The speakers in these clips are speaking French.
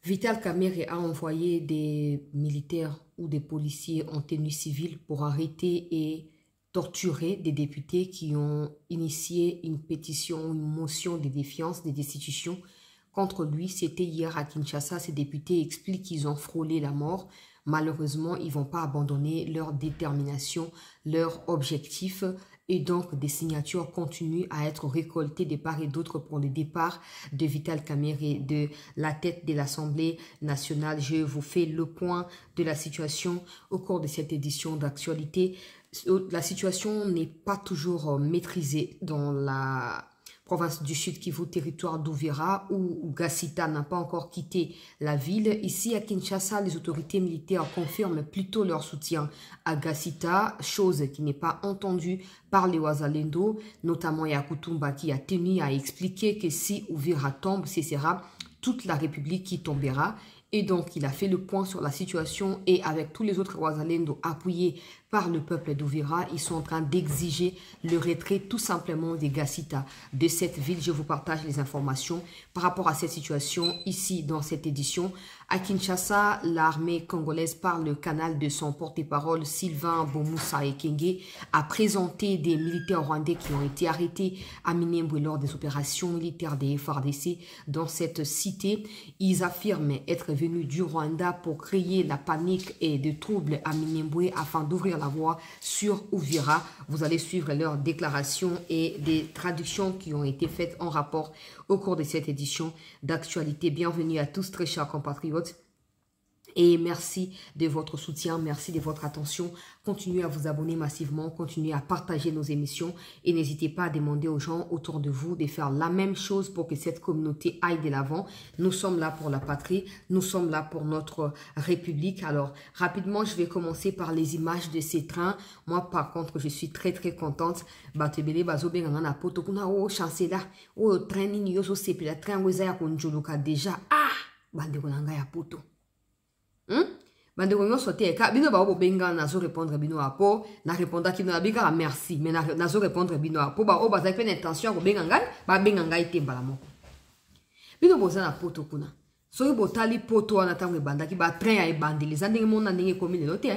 Vital Kamerhe a envoyé des militaires ou des policiers en tenue civile pour arrêter et torturer des députés qui ont initié une pétition, une motion de défiance, de destitution contre lui. C'était hier à Kinshasa. Ces députés expliquent qu'ils ont frôlé la mort. Malheureusement, ils ne vont pas abandonner leur détermination, leur objectif. Et donc, des signatures continuent à être récoltées de part et d'autre pour le départ de Vital Kamerhe de la tête de l'Assemblée nationale. Je vous fais le point de la situation au cours de cette édition d'actualité. La situation n'est pas toujours maîtrisée dans la province du Sud Kivu, territoire d'Uvira, où Gassita n'a pas encore quitté la ville. Ici à Kinshasa, les autorités militaires confirment plutôt leur soutien à Gassita, chose qui n'est pas entendue par les Wazalendo, notamment Yakutumba qui a tenu à expliquer que si Uvira tombe, ce sera toute la République qui tombera. Et donc, il a fait le point sur la situation et avec tous les autres Wazalendo appuyés par le peuple d'Uvira, ils sont en train d'exiger le retrait tout simplement des Gassita de cette ville. Je vous partage les informations par rapport à cette situation ici dans cette édition. À Kinshasa, l'armée congolaise, par le canal de son porte-parole Sylvain Bomoussa Ekenge, a présenté des militaires rwandais qui ont été arrêtés à Minembwe lors des opérations militaires des FARDC dans cette cité. Ils affirment être venus du Rwanda pour créer la panique et des troubles à Minembwe afin d'ouvrir la voie sur Uvira. Vous allez suivre leurs déclarations et des traductions qui ont été faites en rapport au cours de cette édition d'actualité. Bienvenue à tous, très chers compatriotes. Et merci de votre soutien, merci de votre attention. Continuez à vous abonner massivement, continuez à partager nos émissions et n'hésitez pas à demander aux gens autour de vous de faire la même chose pour que cette communauté aille de l'avant. Nous sommes là pour la patrie, nous sommes là pour notre République. Alors, rapidement, je vais commencer par les images de ces trains. Moi, par contre, je suis très contente. Batebele bazobe ngana poto kuna o chancela o train ni yo so sepela train weza ya konjuluka déjà. Ah, bande konanga ya poto. Bande ko nyonso te ka bino ba benga nazo répondre bino apo na répondre ki na bika merci mais nazo répondre bino apo ba o ba za une intention ko benga ngai ba benga ngai te mbala moko bino boza na poto kuna so botali poto wana tango ebandaki ba train ya ebandeli za ndenge mona ndenge komi lelo te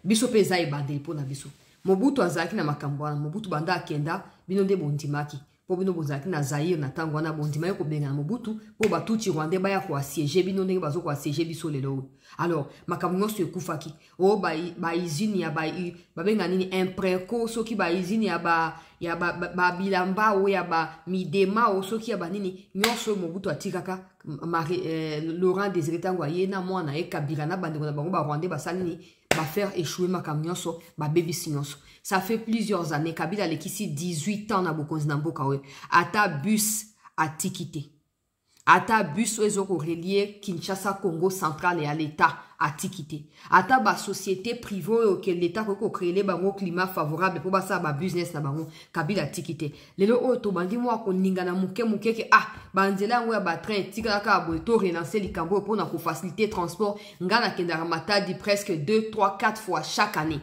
biso pe za ebandeli pona biso Mobutu azaki na makambo wana Mobutu banda akenda bino nde bondimaki po bino bozaki na Zaire na tango wana bondima ko benga na Mobutu po batuti Rwanda baya ko assiéger bino ndenge bazo ko assiéger biso lelo. Alors makambo nyonso ekufaki o ba izini ya ba benga nini impreco soki ba izini ya ba bilamba o ya ba midema o soki ya ba nini nyonso Mobutu atikaka Laurent Désiré tango ye na mwana e Kabila na bande na bango ba Rwanda ba salini ba faire échouer makambo nyonso ba baby nyonso. Ça fait plusieurs années. Kabila lekisi 18 ans na bokonzi na mboka we. Ata bus a tikité. Ata bus ezoko relié Kinshasa Congo central et à l'état a tikité. Ata ba société privée que l'état ko créer bango climat favorable pour ba sa ba business na bango Kabila a tikité. Lelo o to bangi mo ko ninga na muke ke banzela ngo ya ba train tika ka bo to relancer likambo pour na ko faciliter transport ngana kenda matadi presque 2, 3, 4 fois chaque année.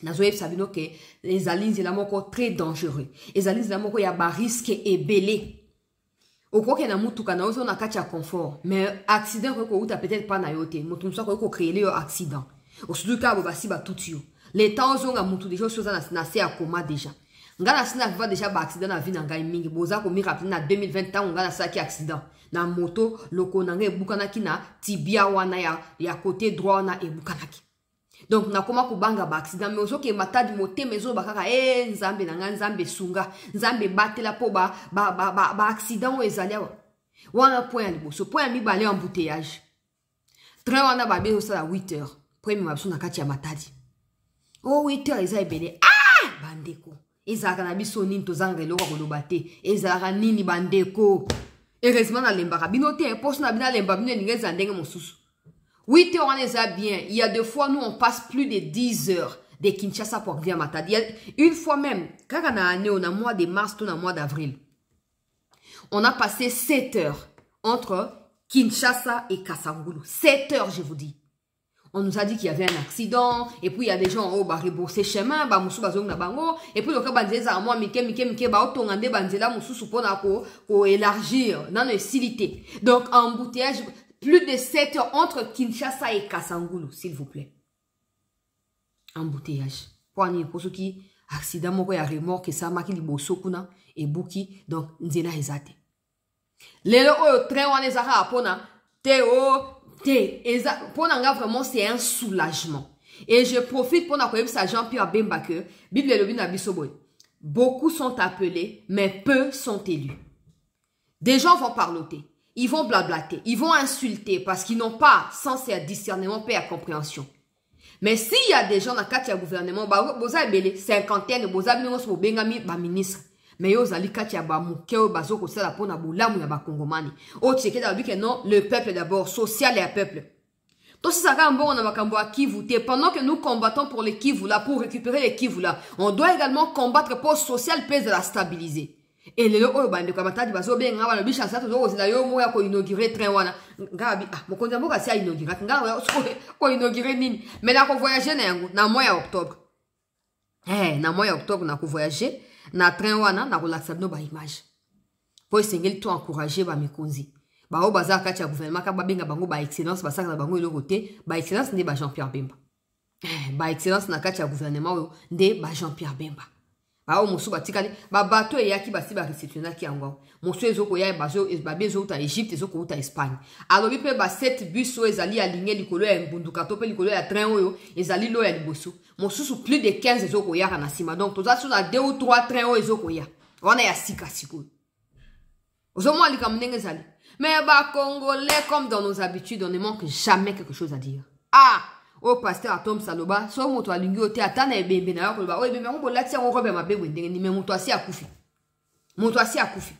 Nazoeb sabino que les alliés la moko très dangereux. Les alliés la moko ya ba risque et belé. Au quoi que na mutu kana ozo na kacha confort, mais accident ko uta peut-être pas na yote, mutu mso ko créer le accident. Au surtout ka bo basi ba tutio. Les temps ozo nga mutu déjà chose na se akoma déjà. Ngana sina va déjà ba accident na vie na ngai mingi boza ko mi rappeler na 2020 ans ngana sa ki accident. Na moto loko na ngai bukana ki na tibia wana ya côté droit na e bukana ki. Donc na koma kubanga ba accident mais osoke matadi mote mezo bakaka nzambe na nzambe sunga nzambe batela po ba accident o ezali wana point liboso point mi balé embouteillage train wana ba be osala 8 heures premier mabso na kati ya matadi o 8 heures eza ebele bandeko ezaka na biso nini tozanga eloko koloba te ezaka nini bandeko heureusement na lembaka bino te poso na bina lemba bino ningeza ndenge mosusu 8 heures, on les a bien. Il y a des fois, nous, on passe plus de 10 heures de Kinshasa pour arriver à Matadi. Une fois même, quand on a année, on a mois de mars, on a mois d'avril. On a passé 7 heures entre Kinshasa et Kassangulu. 7 heures, je vous dis. On nous a dit qu'il y avait un accident, et puis il y a des gens en haut, bah, rebrousser chemin, bah, moussou, bazong na bango, et puis le cas, banzela, moi, mike, bah, otongande, banzela, moussou, soupona, ko élargir, dans le silité. Donc, embouteillage, Plus de 7 heures entre Kinshasa et Kassangulu, s'il vous plaît. Embouteillage. Pour ceux qui accident, il y a remorque, ça m'a qui liboso kuna et bouki, donc nzela ezate. Les train on les a pona pour vraiment c'est un soulagement. Et je profite pour dire ça Jean-Pierre Bemba que Bible le bin abisoboy. Beaucoup sont appelés, mais peu sont élus. Des gens vont parloter, ils vont blablater, ils vont insulter parce qu'ils n'ont pas sens et discernement, paix et compréhension. Mais s'il y a des gens dans le cadre du gouvernement, vous avez cinquantaine, vous avez des ministres. Mais vous avez des gens qui ont le peuple d'abord, social et un peuple. Donc si ça va Kivu, pendant que nous combattons pour les Kivu là, pour récupérer les Kivu là, on doit également combattre pour social paix de la stabiliser. Et le bande comme tadi bazo bien ngaba le bicha sato zo zila yo moya ko inaugurer train wana ngabi mo konza mboka si inaugurer ngaba ko inaugurer nini mais na ko voyager na yango na mois octobre na mois octobre na ko voyager na train wana na ko laksa no ba image po sengeli to encourager ba mikonzi ba o baza kati ya gouvernement ka ba benga bango ba excellence ba saka bango eloko te ba excellence ndi ba Jean-Pierre Bemba ba excellence na kati ya gouvernement ndi ba Jean-Pierre Bemba. Bao musu batikali ba bato eyaki basi ba réceptionna ki yango musu ezoko ya bazo bezo ta Égypte ezoko uta Espagne alobi pe ba 7 bus o ezali aligné likolo ya mbunduka to pe likolo ya train oyo ezali lo ya liboso musu plus de 15 ezoko ya na sima donc toza sur la 2 ou 3 train o ezoko ya wana ya sika siko ozomo alika mnenge ezali mais ba congolais comme dans nos habitudes on ne manque jamais quelque chose à dire au pasteur Atom Saloba, so moto alingi ote atana ebembe na yo koloba o ebembe ngo bolati ngo robe mabegwe ndenge ni moto asi akufi. Moto asi akufi.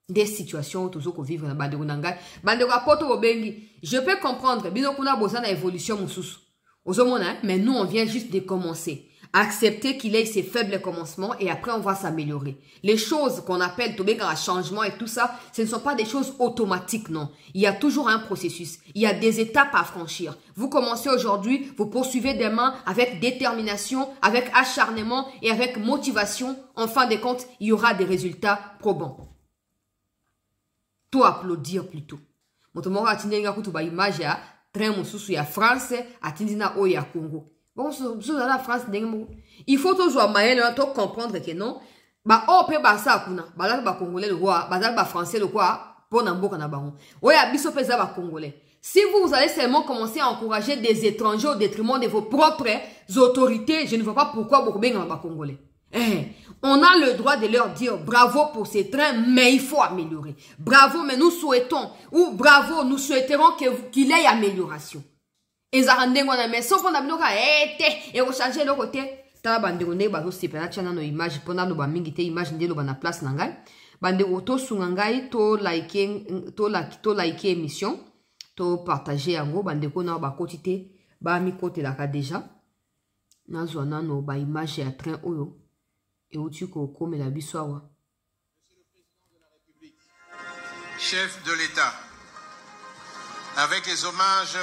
Des situations toujours ko vivre na bandeko nanga. Bandeko apoto bobengi, je peux comprendre bino kuna bozana évolution mususu. Ozomona, mais nous on vient juste de commencer. Accepter qu'il ait ses faibles commencements et après on va s'améliorer. Les choses qu'on appelle un changement et tout ça, ce ne sont pas des choses automatiques, non. Il y a toujours un processus. Il y a des étapes à franchir. Vous commencez aujourd'hui, vous poursuivez demain avec détermination, avec acharnement et avec motivation. En fin de compte, il y aura des résultats probants. Tout applaudir plutôt. Motomora atindenga kutuba image ya train mususu ya France atindina o ya Congo. Bon, sur la France, il faut toujours comprendre que non. Bah, oh, pe basa kuna. Bah, là, bah, congolais le roi. Bah, là, bah, français le roi. Pour n'importe quoi, baron. Ouais, abisso pesa bah, congolais. Si vous allez seulement commencer à encourager des étrangers au détriment de vos propres autorités, je ne vois pas pourquoi vous avez bah, congolais. On a le droit de leur dire bravo pour ces trains, mais il faut améliorer. Bravo, mais nous souhaitons, ou bravo, nous souhaiterons qu'il y ait amélioration. Mais sauf qu'on a besoin et on change le côté. Tala bande on bazo sepela chana no image pona no ba mingi te image ndelo ba na place nangai. Bande oto sungangai to like émission to partager yango bande ko na ba kotite ba mi kote la ka déjà. Na zona no ba image ya train oyo et otu ko komela biswawa. Monsieur le président de la République, chef de l'État, avec les hommages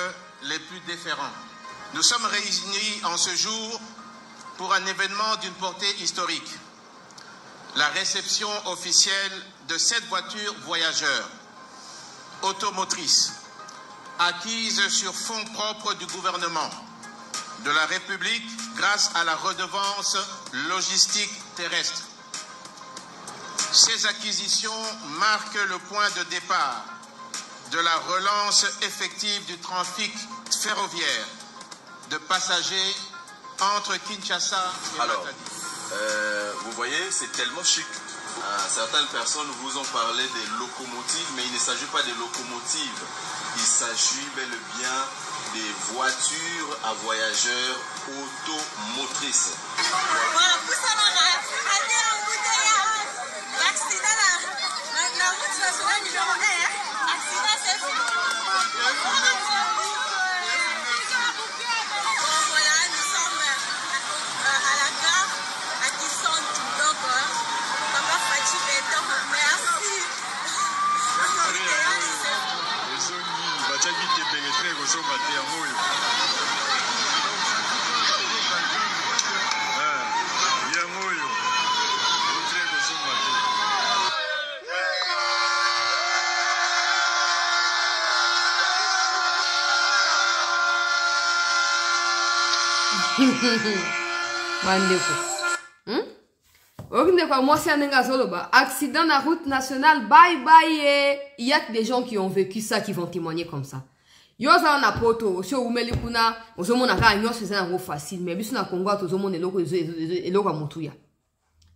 les plus déférents. Nous sommes réunis en ce jour pour un événement d'une portée historique. La réception officielle de 7 voitures voyageurs automotrices acquises sur fonds propres du gouvernement de la République grâce à la redevance logistique terrestre. Ces acquisitions marquent le point de départ de la relance effective du trafic ferroviaire de passagers entre Kinshasa et Matadi. Vous voyez, c'est tellement chic. Certaines personnes vous ont parlé des locomotives, mais il ne s'agit pas des locomotives. Il s'agit bel et bien des voitures à voyageurs automotrices. Bandeko. Moi, c'est un accident na route nationale, bye bye. Il y a des gens qui ont vécu ça, qui vont témoigner comme ça. Yo za na poto, si o umeli kuna, ozomona ka nyonso eza ngo facile, mais biso na Congo tozomona eloko amutuya.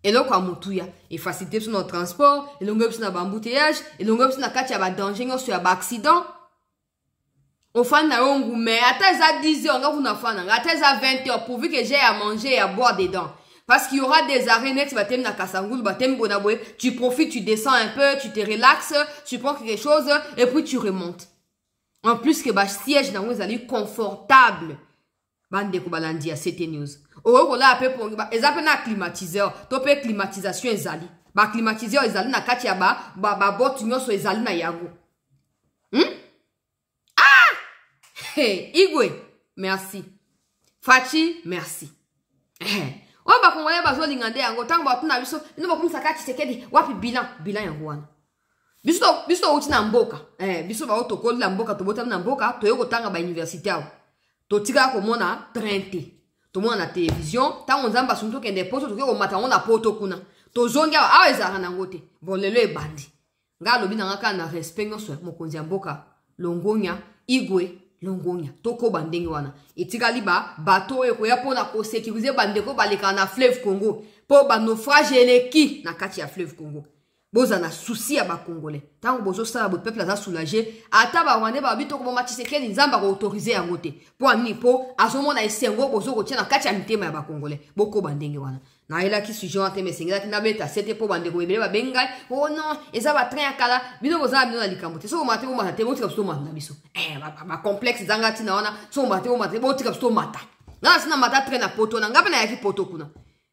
Eloko amutuya, et facilité sur notre transport, elongo biso na bambouteillage, elongo biso na kati ya ba danger nyonso ya ba accident. Ofan na yongu, mais ata eza 10 heures, nga kuna fana, ata eza 20 heures, pourvu que j'ai à manger et à boire dedans. Parce qu'il y aura des arrêts nets, tu profites, tu descends un peu, tu te relaxes, tu prends quelque chose, et puis tu remontes. En plus que le siège dans vous allez confortable. Bande ko balandi à CT News. Oro là après pour ezapena na climatiseur, topé climatisation ezali. Ba climatiseur ezali na kati ya ba bot nyoso ezali na yango. Ah! Hey, Igwe, merci. Fachi, merci. On va congolais bazo lingande yango tango ba tuna biso, ino ba kumisa kati sekedi wapi bilan yango wana. Biso uti na mboka. Biso ba otokoli na mboka tobota na mboka, toyoko tanga ba université awo. Totika komona trente. Tomona na télévision, tango nzamba sunto kende poto tokiko mata na poto kuna. Tozongia awa ezara na ngote. Bon lelo e bandi. Nga lobi na ngaka na respect nyonso mokonzi ya mboka, Longonya, Igwe, Longonya. Toko bandenge wana. Etika liba bato ekoya pona ko sécuriser bandeko baleka na fleuve Congo. Po ba naufrage eleki na kati ya fleuve Congo. Boza na souci ya ba Congolais. Tango bozo sala bo peuple aza soulagé, ata ba Rwandais ba bito ko Tshisekedi nzamba ko autoriser yango te. Po amini po azomona esengo bozo ko tia na kati ya mitema ya ba Congolais. Boko bandenge wana. Na ela ki sujet ante mesengela ki na beta sete po bandeko ebele ba bengai. Oh non, eza ba train akala, bino boza bino na likambo te. So mate bo mata te bo tika sto na biso. Ba complexe zanga tina wana, so mate bo tika sto mata. Na sina mata train na poto na ngapa na yaki poto kuna.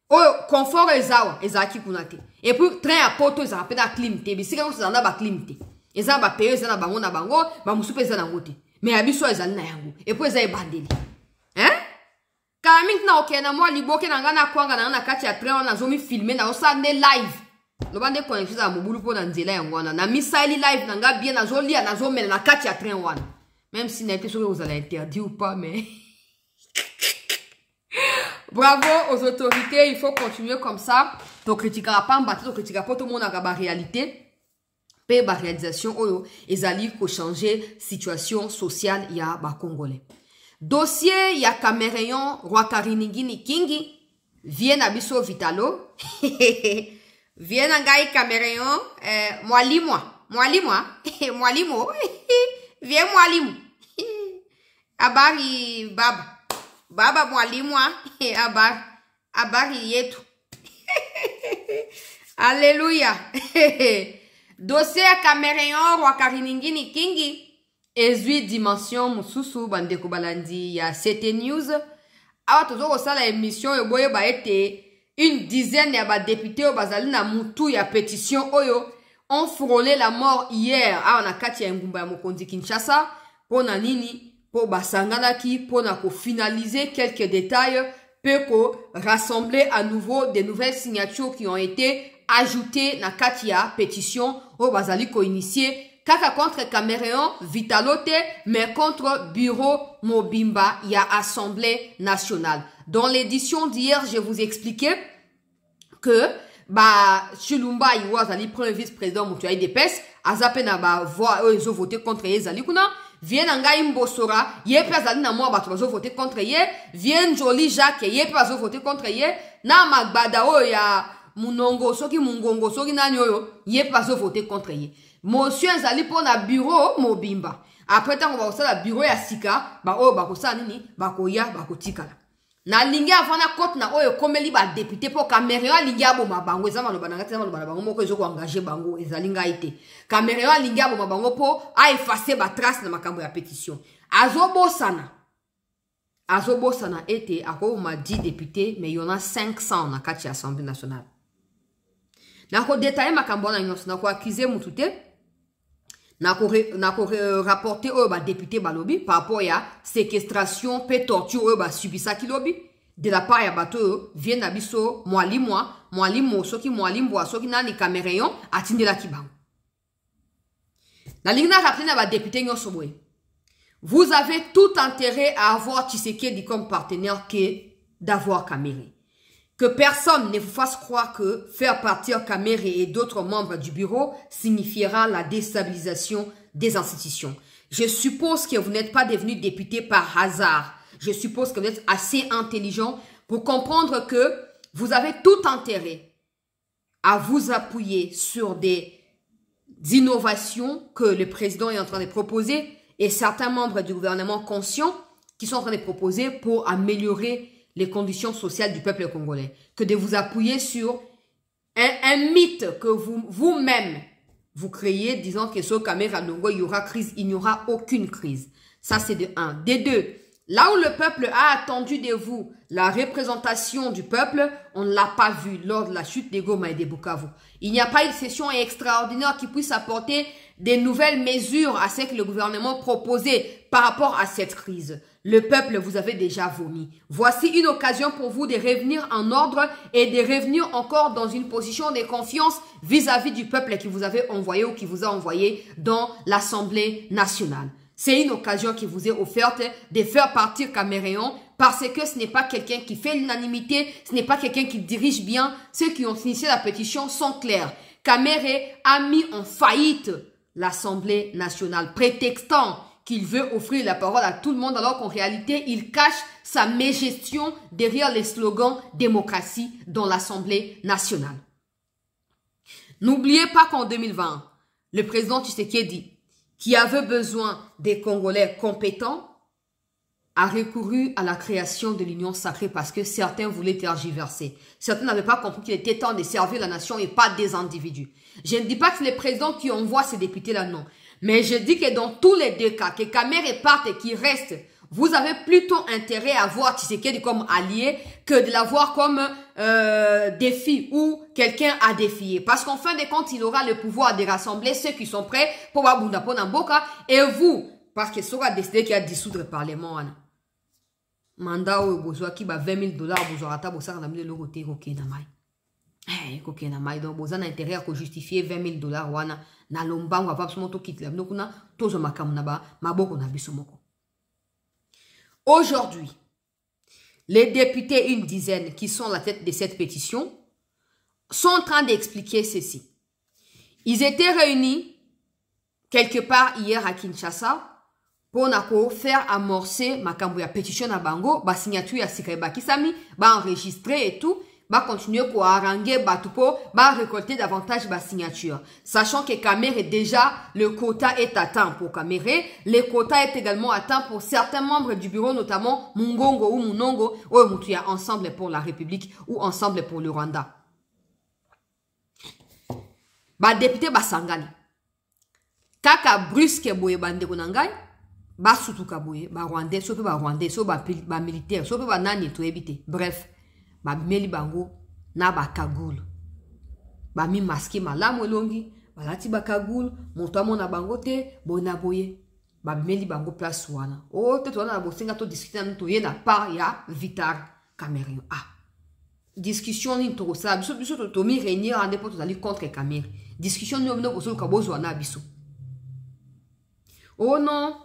Oyo confort ezawa ezaki kuna te. Et puis train à poto ezaka pe na clim te. Bisika ngo zana ba clim te. Eza ba paye eza na bango na bango, ba musupe eza na ngote. Mais abiso ezali na yango. Et puis eza ebandeli. Kaming na okena mo liboke na ngana kwanga na kati ya train na zomi filmer na osande live. No bande connexion za mobulu po na nzela yango wana. Na missile live na nga bien na zolia na zomela na kati ya train wana. Même si na été sûr que vous allez interdire ou pas mais bravo aux autorités, il faut continuer comme ça. Tu critiqueras pas m'battre, tu critiqueras pas tout le monde à la réalité. Pe ba réalisation oyo ezali ko changer situation sociale ya ba Congolais. Dossier ya Cameroun roi Kariningini Kingi vient na biso vitalo. Vient ngai Cameroun mwalimu. Vient mwalimu. Habari baba mwalimu habari yetu. Alléluia. Dossier Cameroun roi Kariningini Kingi ezui dimension mususu bandeko balandi ya CT News. Awa tozo ko sala émission yo boye ba ete une dizaine ya ba députés bazali na mutu ya pétition oyo ont frôlé la mort hier awa na kati ya ngumba ya mokonzi Kinshasa pona nini po basanganaki pona ko finaliser quelques détails peut ko rassembler à nouveau des nouvelles signatures qui ont été ajoutées na kati ya pétition o bazali ko initier kaka contre Cameroun vitalote mais contre Bureau Mobimba ya Assemblée nationale. Dans l'édition d'hier, je vous expliquais que Chilumba Iwazali premier vice-président Mutuai Depes azapena voix ils ont voté contre Ezali kuna vient ngai Mbosora yepe azali na moi bato bazo voté contre ye vient Joli Jacques yepe bazo voté contre ye na magbada o ya munongo soki mungongo soki nani oyo yepe bazo voté contre ye. Monsieur Ezali pour na bureau Mobimba. Après tant on va la bureau ya sika ba o ba ko sa nini ba ko ya ba ko tikala. Na lingi avana kote na oyo komeli ba député pour Cameroun lingi abo mabango ezama no bananga tsama no bango moko ezo ko engager bango ezali ngaite. Cameroun lingi abo mabango po a effacer ba trace na makambo ya pétition. Azobosana était ako ma 10 députés mais il y en a 500 na kati Assemblée nationale. Na ko détailler makambo na nyonso na ko accuser mutute. Na ko rapporter au député balobi par rapport à séquestration pe torture au subisa kilobi de la part ya bato vient na biso mwalimu soki soki nani Cameroun atindela kibango. Na lingna rappeler na ba député nyoso boye. Vous avez tout intérêt à avoir Tshisekedi comme partenaire que d'avoir Kamere. Que personne ne vous fasse croire que faire partir Kamere et d'autres membres du bureau signifiera la déstabilisation des institutions. Je suppose que vous n'êtes pas devenu député par hasard. Je suppose que vous êtes assez intelligent pour comprendre que vous avez tout intérêt à vous appuyer sur des innovations que le président est en train de proposer et certains membres du gouvernement conscients qui sont en train de proposer pour améliorer les conditions sociales du peuple congolais. Que de vous appuyer sur un mythe que vous-même vous créez, disant que sur Kamere Ndongo, il y aura crise. Il n'y aura aucune crise. Ça, c'est de un. De deux, là où le peuple a attendu de vous la représentation du peuple, on ne l'a pas vu lors de la chute des Goma et des Bukavu. Il n'y a pas une session extraordinaire qui puisse apporter des nouvelles mesures à ce que le gouvernement proposait par rapport à cette crise. Le peuple vous avait déjà vomi. Voici une occasion pour vous de revenir en ordre et de revenir encore dans une position de confiance vis-à-vis du peuple qui vous avait envoyé ou qui vous a envoyé dans l'Assemblée nationale. C'est une occasion qui vous est offerte de faire partir Cameroun parce que ce n'est pas quelqu'un qui fait l'unanimité, ce n'est pas quelqu'un qui dirige bien. Ceux qui ont initié la pétition sont clairs. Kamere a mis en faillite l'Assemblée nationale, prétextant qu'il veut offrir la parole à tout le monde alors qu'en réalité, il cache sa mégestion derrière les slogans démocratie dans l'Assemblée nationale. N'oubliez pas qu'en 2020, le président Tshisekedi, qui avait besoin des Congolais compétents, a recouru à la création de l'Union sacrée parce que certains voulaient tergiverser. Certains n'avaient pas compris qu'il était temps de servir la nation et pas des individus. Je ne dis pas que c'est les présidents qui envoient ces députés-là, non. Mais je dis que dans tous les deux cas, que Kamere parte et qu'il reste, vous avez plutôt intérêt à voir Tshisekedi comme allié que de l'avoir comme défi ou quelqu'un à défier. Parce qu'en fin de compte, il aura le pouvoir de rassembler ceux qui sont prêts pour Wabunda Ponamboka et vous, parce qu'il sera décidé qu'il y a dissoudre le Parlement. Mandat ou besoin qui va $20 000 besoin à table, ça on a mis le côté coquin namai. Coquin namai donc besoin d'intérêt pour justifier $20 000 wana na lomba on va pas seulement tout quitter donc on a tous makamna ba maboko na bisomoko. Aujourd'hui, les députés, une dizaine qui sont à la tête de cette pétition, sont en train d'expliquer ceci. Ils étaient réunis quelque part hier à Kinshasa pour faire amorcer ma pétition à Bango, ba signature à Sikaiba Kisami, ba enregistrer et tout, ba continuer pour haranguer Batupo, ba récolter davantage ba signature. Sachant que Kamere déjà, le quota est atteint pour Kamere, le quota est également atteint pour certains membres du bureau, notamment Mungongo ou Munongo, ou Mutuya Ensemble pour la République ou Ensemble pour le Rwanda. Ba député ba sangani. Kaka brusque boye bande konangai, ba sutuka boye, ba Rwandais, so ba militaire, so ba nani to ebite. Bref. Ba meli bango na ba kagul ba mi maski malamu elongi ba lati ba kagul moto amona bango te bona boye ba meli bango place wana o te to na bo singa to discuter na to yena par ya Vital Kamerhe discussion ni to sa biso to mi réunir en dépôt to contre Kamere discussion ni no boso ka bozo na biso oh non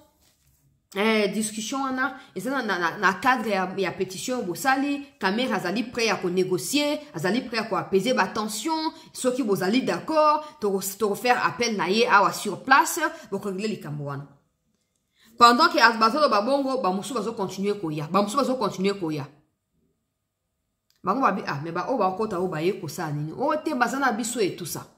discussion ana ezana na cadre ya pétition bosali Kamere azali prêt à négocier azali prêt à apaiser ba tension ceux qui bozali d'accord to faire appel na ye awa sur place pour régler likambo wana pendant que azbazo ba bongo ba musu bazo continuer koya bango ba mais ba o ba kota o ba ye ko sa nini o te bazana biso et tout ça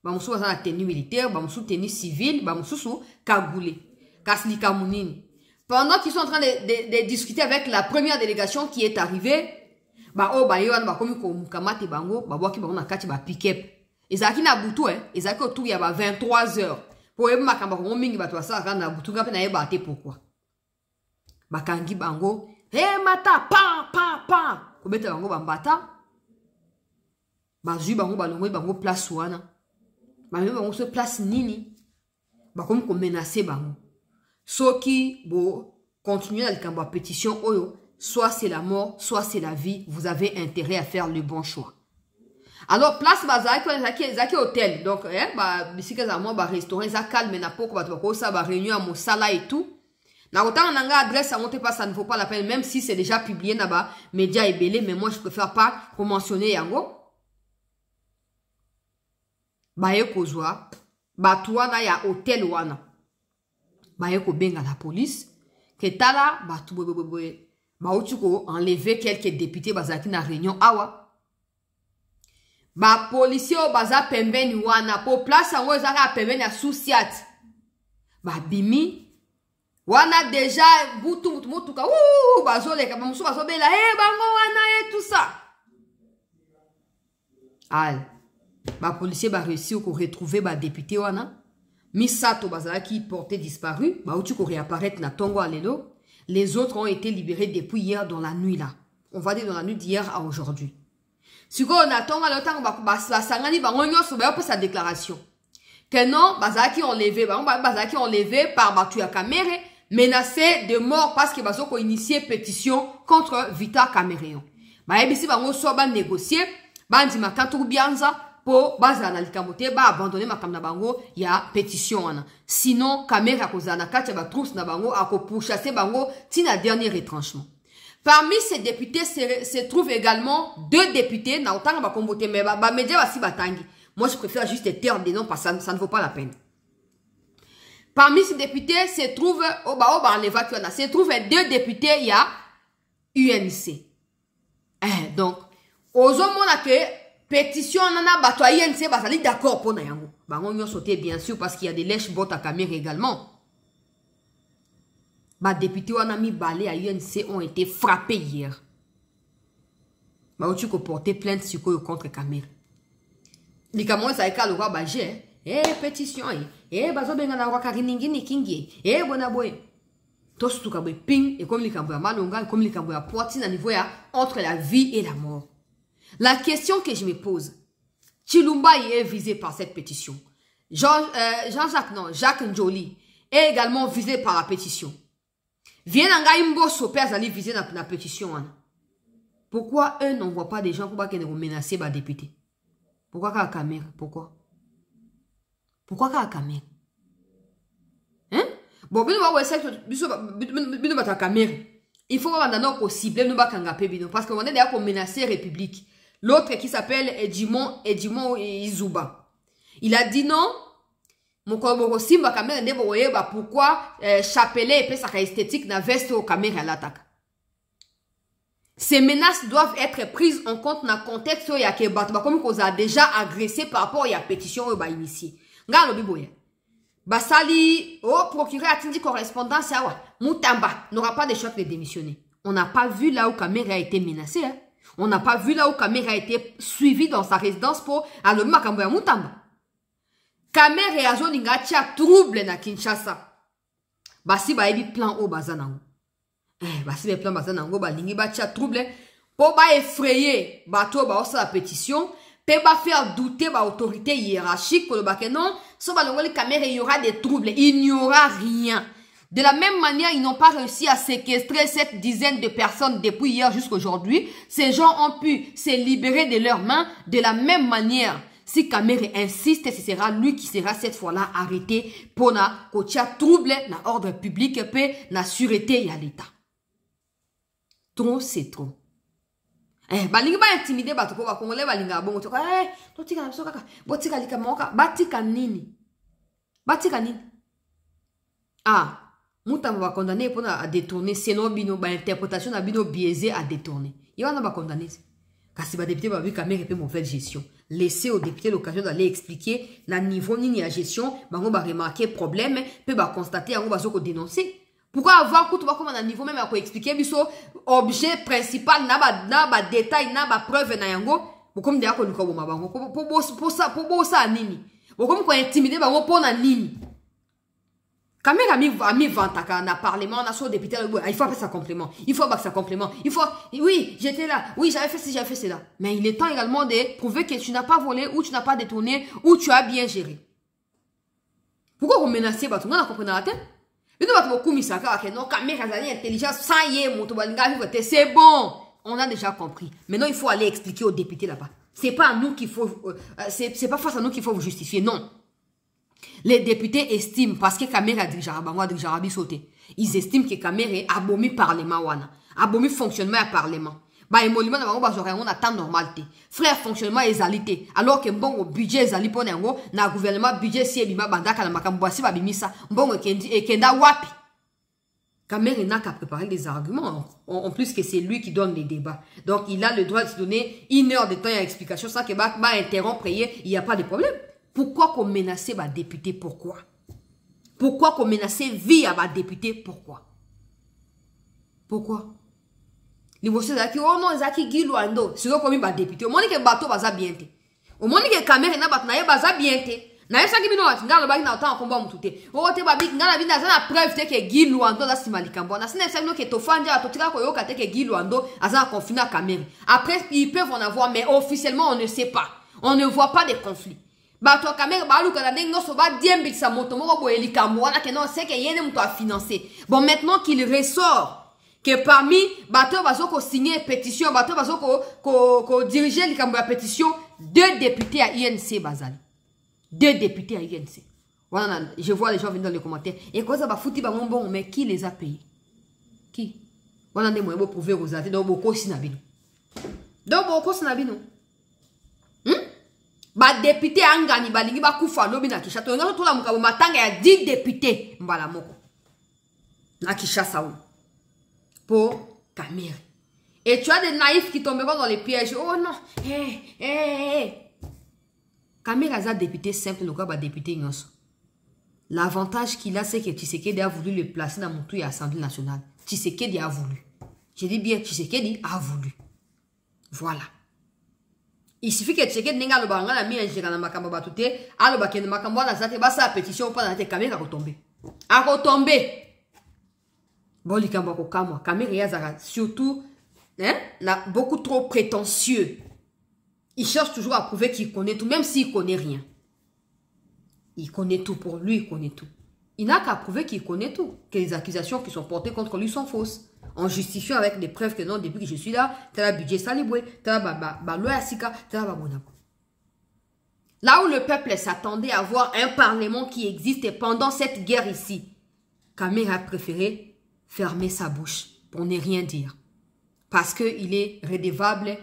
ba musu bazana tenue militaire ba musu tenue civile ba musu kagoulé kaslika munini. Pendant qu'ils sont en train de discuter avec la première délégation qui est arrivée, ba o ba yoan ba komi ko mukamate bango ba boki ba na kati ba pick-up. Ezaki na butu ezaki autour ya ba 23h. Po eba makamba ko mingi ba to sa na butu ngape na yeba te pourquoi. Ba kangi bango, mata pa ko beta bango ba mbata. Ba zu bango ba longo bango place wana. Ba me bango se place nini. Ba komi ko menacer bango. Ceux qui vont continuer à la pétition, soit c'est la mort, soit c'est la vie. Vous avez intérêt à faire le bon choix. Alors, place Zaki hôtel. Donc, ici, restaurant, ça calme, n'a pas ça, réunion à Mosala et tout. Na autant nanga adresse à monter pas, ça ne vaut pas la peine, même si c'est déjà publié là-bas, médias et belé, mais moi je préfère pas mentionner yango. Baye kozwa, batuana ya hotel wana. Baye ko benga la police, que tala, batu bautuko enlever quelques députés bazaki na réunion awa. Ba policier o baza pembeni wana, po place yango ezaka pembeni ya souciat. Ba bimi, wana déjà mutuka bazoleka bamusu bazobela bango wana tout ça. Al ba policier ba réussi ko retrouver ba député wana misato bazala qui porté disparu ba uti ko réapparaître na tongo alelo. Les autres ont été libérés depuis hier dans la nuit là. On va dire dans la nuit d'hier à aujourd'hui. Si on attend à l'autre ba sangani ba ngonyoso ba sa déclaration que non bazala qui enlevé par Batu ya Kamere, menacé de mort parce que bazo ko initier pétition contre Vita Cameréon. Ba ebisi bango so ba négocier ba ndima kantu bianza po bazana likamote ba abandonner makamna bango ya pétition wana. Sinon Kamere akozana katia ba trousse na bango ako pourchasser bango tina dernier retranchement. Parmi ces députés se trouvent également 2 députés na otanga ba kombote mais ba média basi batangi. Moi je préfère juste taire des noms parce que ça ne vaut pas la peine. Parmi ces députés se trouvent se trouvent 2 députés il y a UNC. Donc ozomona que pétition nana bato à INC basali d'accord pour na yango. Bango nyo sauté bien sûr parce qu'il y a des lèches bottes à Kamere également. Ba députés wana mi balé à UNC ont été frappés hier. Ba otu ko porter plainte sur contre Kamere. Likamo sa eka lo roi bagé. Pétition bazo benga na roi Kariningi ni kingi. Bona boy. Tous tout ka boy ping et comme likambo ya malonga comme likambo ya poiti na niveau ya entre la vie et la mort. La question que je me pose, Chilumba est visé par cette pétition. Jacques Njoli est également visé par la pétition. Vienanga Imbo Sopers allait viser la pétition. Pourquoi eux n'envoient pas des gens pour qu'ils menacent les députés? Pourquoi qu'à la caméra? Pourquoi qu'à la caméra? Hein? Bon, il faut avoir un possible, parce qu'on est d'ailleurs pour menacer la République. L'autre qui s'appelle Edimon Izuba. Il a dit non. Pourquoi chapelet et sa esthétique na veste au caméra à l'attaque. Ces menaces doivent être prises en compte dans le contexte où il y a comme qu'on a déjà agressé par rapport à la pétition où il a initié. Basali, procureur a dit correspondance à Moutamba n'aura pas de choc de démissionner. On n'a pas vu là où Kamere a été menacé. Hein? On n'a pas vu là où Kamere a été suivi dans sa résidence pour aller Makambo ya Moutamba. Kamere a zone ngatia trouble na Kinshasa. Basi ba ebi plan au bazanango. Basi be plan bazanango ba lingi ba tia trouble pour ba effrayer bato ba osa la pétition, peut ba faire douter ba autorité hiérarchique pour le baké non, so ba longoli Kamere il y aura des troubles, il n'y aura rien. De la même manière, ils n'ont pas réussi à séquestrer cette dizaine de personnes depuis hier jusqu'à aujourd'hui. Ces gens ont pu se libérer de leurs mains. De la même manière, si Kamere insiste, ce sera lui qui sera cette fois-là arrêté pour na kotia trouble na ordre public pe na sûreté à l'État. Trop c'est trop. Balingi ba intimider bato ko ba kongole balinga bongo to totika na soka botika lika moka batika nini? Batika nini? Moutamba va condamner pour à détourner, sinon bino ba interprétation na bino biaisé à détourner. Il va pas condamner. Car si ba député va vu Kamere fait mauvaise gestion. Laissez aux députés l'occasion d'aller expliquer na niveau ni la gestion, bango ba remarquer problème, peut ba constater bango ba soko dénoncer. Pourquoi avoir tout comme na niveau même à expliquer biso objet principal na ba détail na ba preuve na yango, comme dia ko luka bo bango pour ça nini. Comme ko intimider bango pour na nini. Kamere a mis ventaka na parlement, on a sur député, il faut faire ça complément. Il faut avoir ça complément. Il faut, oui, j'étais là. Oui, j'avais fait ci, j'avais fait cela. Mais il est temps également de prouver que tu n'as pas volé, ou tu n'as pas détourné, ou tu as bien géré. Pourquoi vous menacez, bah, tout le monde a compris dans la tête? Non, Kamere a intelligence, ça y est, c'est bon. On a déjà compris. Maintenant, il faut aller expliquer aux députés là-bas. C'est pas à nous qu'il faut, c'est pas face à nous qu'il faut vous justifier, non. Les députés estiment, parce que Kamere a dirigé Arabi sauté, ils estiment que Kamere a abomi parlement wana, abomi fonctionnement à parlement. Bah, émolument, on attend normalité. Frère, fonctionnement égalité. Alors que bon, budget égalité pour n'engo, na gouvernement budget si ebima bandaka na makamboisi ba bimisa. Bon, et kenda wapi. Kamere n'a qu'à préparer des arguments. En plus que c'est lui qui donne les débats. Donc, il a le droit de se donner 1 heure de temps à explication sans que bah interrompre, il n'y a pas de problème. Pourquoi qu'on menaçait ma député? Pourquoi? Pourquoi qu'on menaçait vie à ma député? Pourquoi? Pourquoi? Les voici qui oh non, Zaki Giluando, c'est comme un député. Au moins que bateau va bien te. Au moins que caméra n'a pas na bien te. Na yesa ki bino nga lo ba na autant combat mutute. O te ba big nga na bina za preuve te ke Giluando la simalikambo. Na sina sa no ke to fanja to tira ko yo ka te ke Giluando aza confiner caméra. Après ils peuvent en avoir mais officiellement on ne sait pas. On ne voit pas de conflit. Ba to caméra ba lu kana no so ba diembi sa moto mo bo elikambo wana ke non c'est que yene muto a financer. Bon maintenant qu'il ressort que parmi bateau bazo ko signer pétition, bateau bazo ko diriger la pétition, 2 députés à INC Bazali. 2 députés à INC. Voilà, je vois les gens venir dans les commentaires. Et quoi ça va foutre ba bon, mais qui les a payés? Qui? Voilà des moyens pour prouver aux athées donc beaucoup sinabino. Donc beaucoup sinabino. Ba député angani balingi ba kufa lobi na Kinshasa. On a tout la mukabo matanga ya 10 députés mbala moko. Na Kinshasa ou. Pour Kamere. Et tu as des naïfs qui tomberont dans les pièges. Oh non. Kamere a député simple, le gars député Nyonso. L'avantage qu'il a, c'est que Tshisekedi a voulu le placer dans mon tour à l'Assemblée nationale. Tshisekedi a voulu. Je dis bien, Tshisekedi a voulu. Voilà. Il suffit que Tshisekedi n'enga le banga la mi ingéra na makamba batute, alo bakene makamba na zate ba sa pétition pas dans Kamere a retombé. A retombé. Bon, les Kamere Yazara, surtout, n'a beaucoup trop prétentieux. Il cherche toujours à prouver qu'il connaît tout, même s'il connaît rien. Il connaît tout pour lui, il connaît tout. Il n'a qu'à prouver qu'il connaît tout, que les accusations qui sont portées contre lui sont fausses. En justifiant avec des preuves que non, depuis que je suis là, t'as le budget saliboué, t'as la loi Asika, t'as la bonabo. Là où le peuple s'attendait à voir un parlement qui existait pendant cette guerre ici, Kamere a préféré fermer sa bouche pour ne rien dire. Parce qu'il est redevable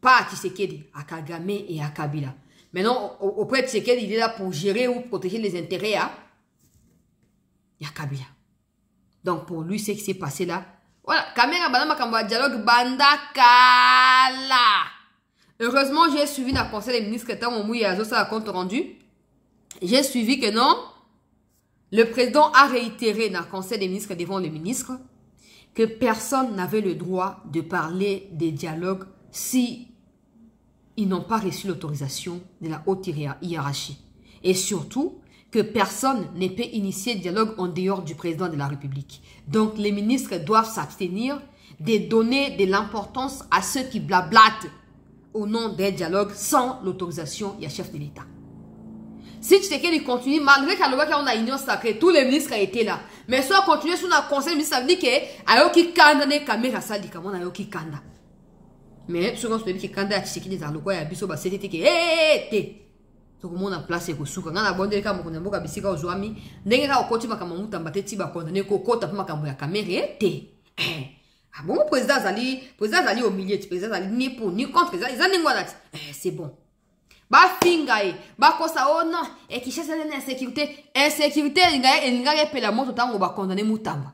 pas à Tshisekedi, à Kagame et à Kabila. Maintenant, auprès de Tshisekedi, il est là pour gérer ou protéger les intérêts à Kabila. Donc pour lui, c'est ce qui s'est passé là. Voilà, Kamera Banama Kamba dialogue Bandakala. Heureusement, j'ai suivi la conseil des ministres qui a compte rendu. J'ai suivi que non. Le président a réitéré dans le conseil des ministres devant le ministre que personne n'avait le droit de parler des dialogues si ils n'ont pas reçu l'autorisation de la haute hiérarchie. Et surtout, que personne ne peut initier le dialogue en dehors du président de la République. Donc, les ministres doivent s'abstenir de donner de l'importance à ceux qui blablatent au nom des dialogues sans l'autorisation du chef de l'État. Si Tshisekedi continue, malgré qu'on a une union sacrée, tous les ministres étaient là. Mais si on continue sur le conseil ministre, ça veut dire que Ayoki Kanda ne caméra ça dit comment Ayoki Kanda. Mais si on se dit que Kanda a Tshisekedi dans le coin, il y a biso c'était que hé donc mon en place ko suka ngana bonde ka mo mboka bisika ozwami ndenge ka okoti makama mutamba te tiba condamné ko kota pa makambo ya caméra te. Ah bon président Zali au milieu, président Zali ni pour ni contre ils ngwana c'est bon. Ba fingae ba kosa oh non et qui cherche insécurité linga pela moto tango ba condamné mutamba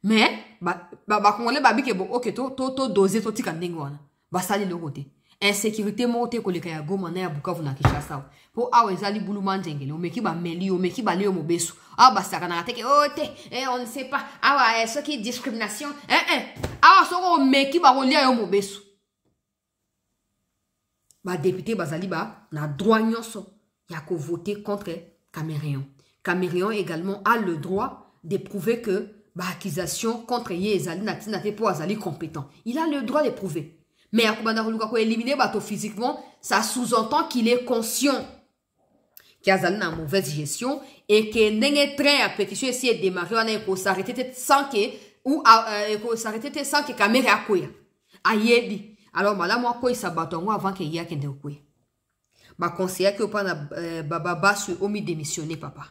mais ba congolais ba bi ke bon OK to doser to tika ndenge wana ba sali le côté insécurité moté ko le kaya Goma na ya Bukavu na Kinshasa po awe zali bulu manjengele o meki ba meli o meki ba leo mobesu ba saka na teke ote on ne sait pas awa ce qui discrimination awa so ko meki ba ko lia yo mobesu. Ba député bazali ba na droit nyonso ya ko voter contre Cameroun. Cameroun également a le droit de prouver que ba accusation contre ye ezali na tina te po azali compétent. Il a le droit de prouver. Mais akubanda koluka ko éliminer bato physiquement, ça sous-entend qu'il est conscient qu'il a une mauvaise gestion et que n'engé train à pétition ici est démarré on est s'arrêter sans que ou s'arrêter sans que caméra akoya. Ayebi. Alors, madame, moi, quoi, ça batongo avant qu'il y ait qu'un de quoi. Ba conseiller que pas baba sur omi démissionner papa.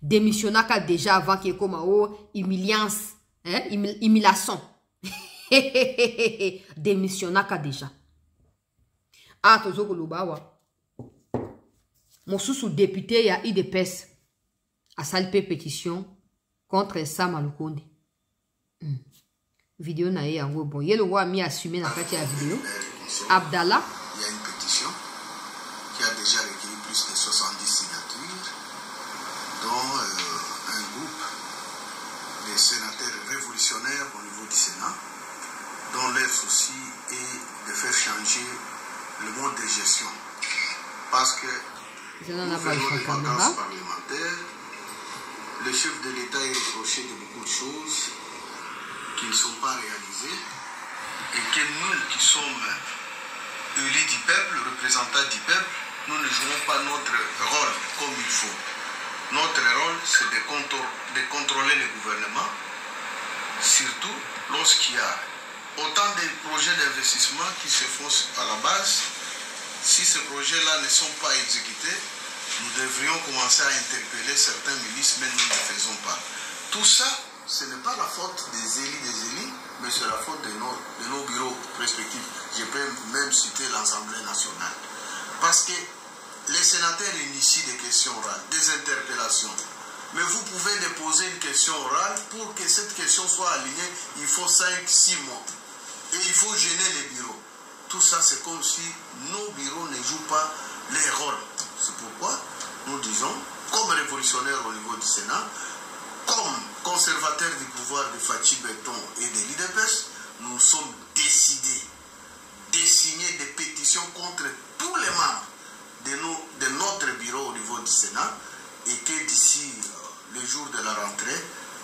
Démissionnaka déjà avant qu'il comme humiliance, hein, humiliation. Démissionnaka déjà. Ah tozoko lubawa. Mon sous député ya IDPS a salpé pétition contre Sam Alukonde. Vidéo na yango bon. Yelo wa mi assumé na kati ya vidéo. Abdallah. Il y a une pétition qui a déjà recueilli plus de 70 signatures, dont un groupe de sénateurs révolutionnaires au niveau du Sénat, dont leur souci est de faire changer le mode de gestion. Parce que nous venons des vacances parlementaires, le chef de l'État est reproché de beaucoup de choses qui ne sont pas réalisées et que nous qui sommes élus du peuple, représentants du peuple, nous ne jouons pas notre rôle comme il faut. Notre rôle, c'est de contrôler le gouvernement, surtout lorsqu'il y a autant de projets d'investissement qui se font à la base. Si ces projets-là ne sont pas exécutés, nous devrions commencer à interpeller certains milices, mais nous ne le faisons pas. Tout ça, ce n'est pas la faute des élus, mais c'est la faute de nos bureaux respectifs. Je peux même citer l'Assemblée nationale. Parce que les sénateurs initient des questions orales, des interpellations. Mais vous pouvez déposer une question orale, pour que cette question soit alignée, il faut 5-6 mois. Et il faut gêner les bureaux. Tout ça, c'est comme si nos bureaux ne jouent pas leur rôle. C'est pourquoi nous disons, comme révolutionnaires au niveau du Sénat, comme conservateurs du pouvoir de Fachi Beton et de l'IDPS, nous sommes décidés de signer des pétitions contre tous les membres de notre bureau au niveau du Sénat, et que d'ici le jour de la rentrée,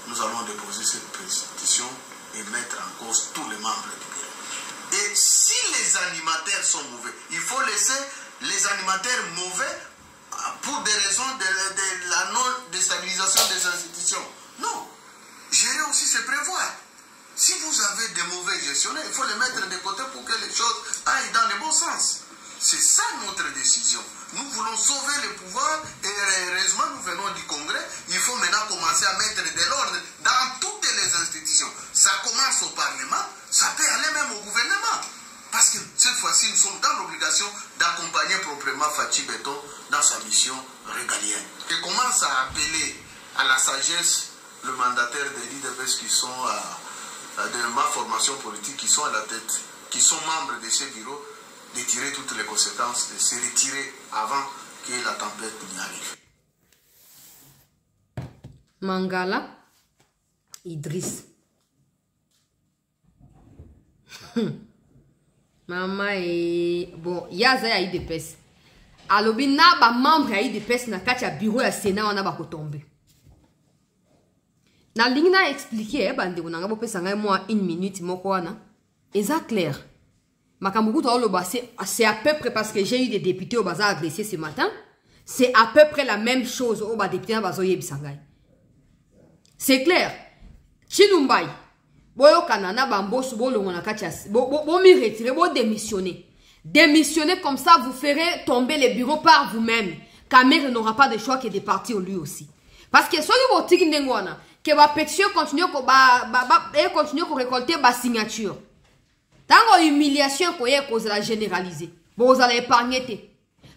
nous allons déposer cette pétition et mettre en cause tous les membres du bureau. Et si les animateurs sont mauvais, il faut laisser les animateurs mauvais pour des raisons de la non-déstabilisation des institutions. Non. Gérer aussi, c'est prévoir. Si vous avez des mauvais gestionnaires, il faut les mettre de côté pour que les choses aillent dans le bon sens. C'est ça notre décision. Nous voulons sauver le pouvoir et heureusement nous venons du Congrès. Il faut maintenant commencer à mettre de l'ordre dans toutes les institutions. Ça commence au Parlement, ça peut aller même au gouvernement. Parce que cette fois-ci, nous sommes dans l'obligation d'accompagner proprement Fachi Beton dans sa mission régalienne. Et commence à appeler à la sagesse le mandataire des leaders qui sont de ma formation politique, qui sont à la tête, qui sont membres de ce bureau, de tirer toutes les conséquences, de se retirer avant que la tempête n'y arrive. Mangala Idriss. Maman et bon, yaza ya IDPS. Alobi na ba membre ya IDPS na kati ya bureau ya Sénat wana ba kotombe. Na ligne na expliquer bande ko nanga bopesa ngai moi 1 minute moko wana. Eza clair. Makambuku to lo c'est à peu près parce que j'ai eu des députés au bazar agressés ce matin, c'est à peu près la même chose au ba député na bazo yebisangai. C'est clair. Chilumbai boyo kanana bambosu bolongo na kati ya bo mi retirer, bo démissionner. Démissionner comme ça, vous ferez tomber les bureaux par vous-même. Kamer n'aura pas de choix que de partir lui aussi. Parce que soyez vos tiki ndengwana, que va pétition continue et continue à récolter ba signature. Tango humiliation ko ye cause la généraliser. Bon vous allez épargner.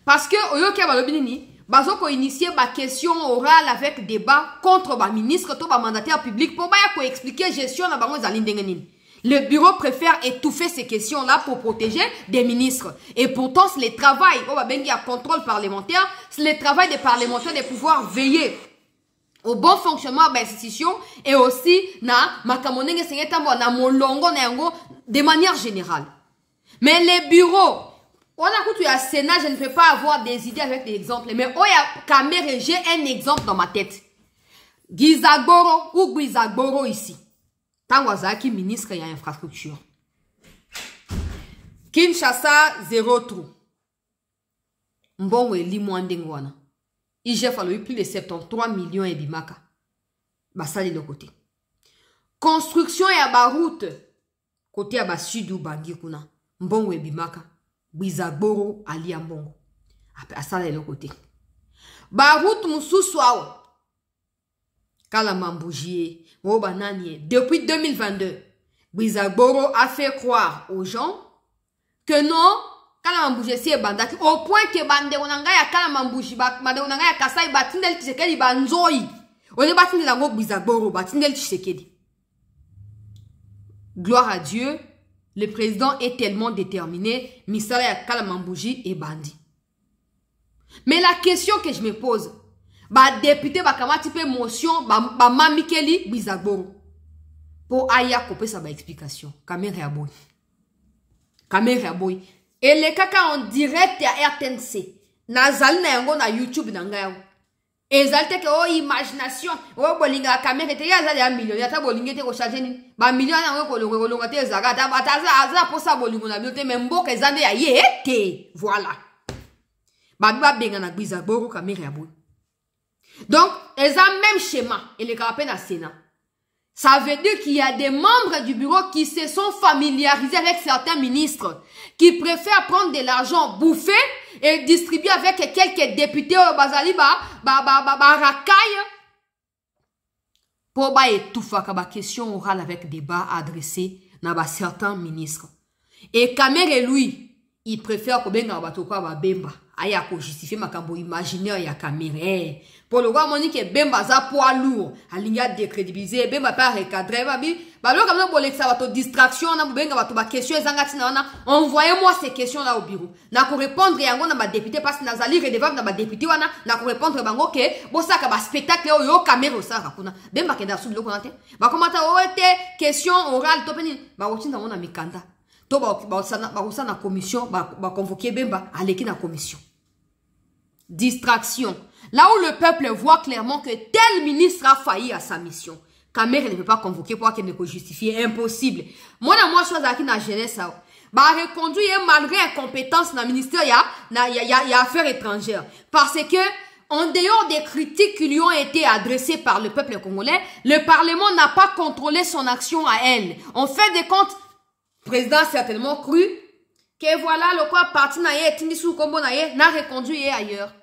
Parce que oyo ke ba lobinini bazo ko initier ba question orale avec débat contre ba ministre to ba mandataire public pour ba ya ko expliquer gestion na bango za lindengenini. Le bureau préfère étouffer ces questions-là pour protéger des ministres. Et pourtant, c'est le travail, on va bien dire contrôle parlementaire, c'est le travail des parlementaires de pouvoir veiller au bon fonctionnement de l'institution et aussi de manière générale. Mais les bureaux, on a écouté à Sénat, je ne peux pas avoir des idées avec des exemples, mais j'ai un exemple dans ma tête. Guizagoro ou Guizagoro ici. Tangwazaki, ministre et infrastructure. Kinshasa, 0 trou. Mbonwe li mwandengwana. IGF a eu plus de 73 millions et bimaka. Basa de côté. Construction et à route. Côté à sud ou bangi kuna. Mbonwe bimaka. Bizagboro ali mbongo. à ça de l'autre côté. Barout Moussoussouao. Kalamamboujier. Depuis 2022, Bizagboro a fait croire aux gens que non, Kalamamboujier c'est bandaki. Au point que bande onanga ya Kalamambouji, bande onanga ya Kasai batindel Tshisekedi banzoi. On est batindel dango Bizagboro, batindel Tshisekedi. Gloire à Dieu, le président est tellement déterminé, Misala ya Kalamambouji est bandit. Mais la question que je me pose, député kamati pe motion mamikeli Bizagboro pour aya couper sa explication. Caméra boy. Caméra boy. Et les kaka en direct à RTNC. Nazali na yango na YouTube na ngayo. Exalte que oh imagination, oh bolinga caméra te ya za million, ya ta bolinga te ko charger ni. Ba million na ngo ko longa te zaga ta za pour ça bolingo na bilte même mboka ezande ya yete. Voilà. Ba benga na Bizagboro caméra boy. Donc, ils ont le même schéma et les carapés dans le Sénat. Ça veut dire qu'il y a des membres du bureau qui se sont familiarisés avec certains ministres, qui préfèrent prendre de l'argent bouffé et distribuer avec quelques députés au Bazali racaille pour étouffer la question orale avec débat adressé à certains ministres. Et Kamere, lui, il préfère que Bemba aya ko justifier makambo imaginaire ya caméra. Pour le roi monique Bemba za poids lourd, alinga décrédibiliser Bemba pas recadrer ba lo comme bolek ça va to distraction na benga ba to ba question ezangati na envoyez-moi ces questions là au bureau. Na ko répondre yango na ba député parce na zali redevable na ba député wana na ko répondre bango ke bo saka ba spectacle yo caméra ça kuna Bemba kenda sous le konate ba komata o te question orale to peni ba wotinda mona mikanda. To ba na commission ba convoquer Bemba aleki na commission. Distraction. Là où le peuple voit clairement que tel ministre a failli à sa mission. Kamere ne peut pas convoquer pour qu'il ne peut justifier. Impossible. Moi, je suis à la jeunesse. Reconduire malgré incompétence dans le ministère, il y a affaires étrangères. Parce que, en dehors des critiques qui lui ont été adressées par le peuple congolais, le Parlement n'a pas contrôlé son action à elle. En fait des comptes, le président a certainement cru que voilà le quoi parti naïe, Tindisou Kombo naïe, n'a reconduit ailleurs.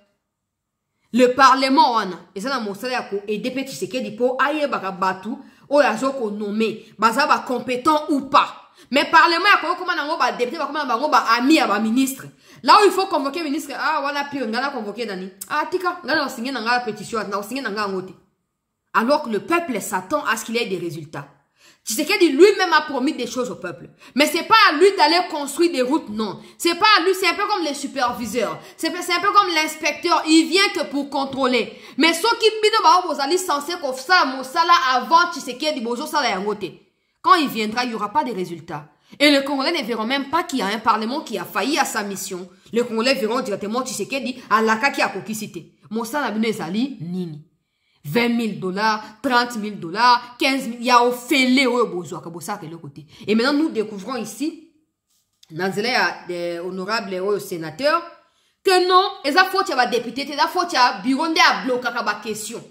Le Parlement, et ça, mon salaire, et des petits séquelles, pour aïe, batu, ou la zoko nommé, bazaba compétent ou pas. Mais Parlement, comment on va député, comment on va ami à ministre. Là où il faut convoquer ministre, ah, voilà, puis on a convoqué Dani. Ah, tika, on a signé dans la pétition, on a signé dans la moté. Alors que le peuple s'attend à ce qu'il ait des résultats. Tshisekedi lui-même a promis des choses au peuple. Mais c'est pas à lui d'aller construire des routes, non. C'est pas à lui, c'est un peu comme les superviseurs. C'est un peu comme l'inspecteur, il vient que pour contrôler. Mais ceux qui bident vous allez censé qu'on ça mon sala avant Tshisekedi bozo sala yangote. Quand il viendra, il y aura pas de résultats. Et les Congolais ne verront même pas qu'il y a un parlement qui a failli à sa mission. Les Congolais verront directement Tshisekedi à l'aka qui a kokisité. Mon sala bino ezali nini. $20 000, $30 000, 15 000, il y a au fêlé au besoin que ça de l'autre côté. Et maintenant nous découvrons ici, dans les honorables sénateurs, que non, et ça faut qu'il y ait des députés, ça faut qu'il y ait bureau de bloquer la question,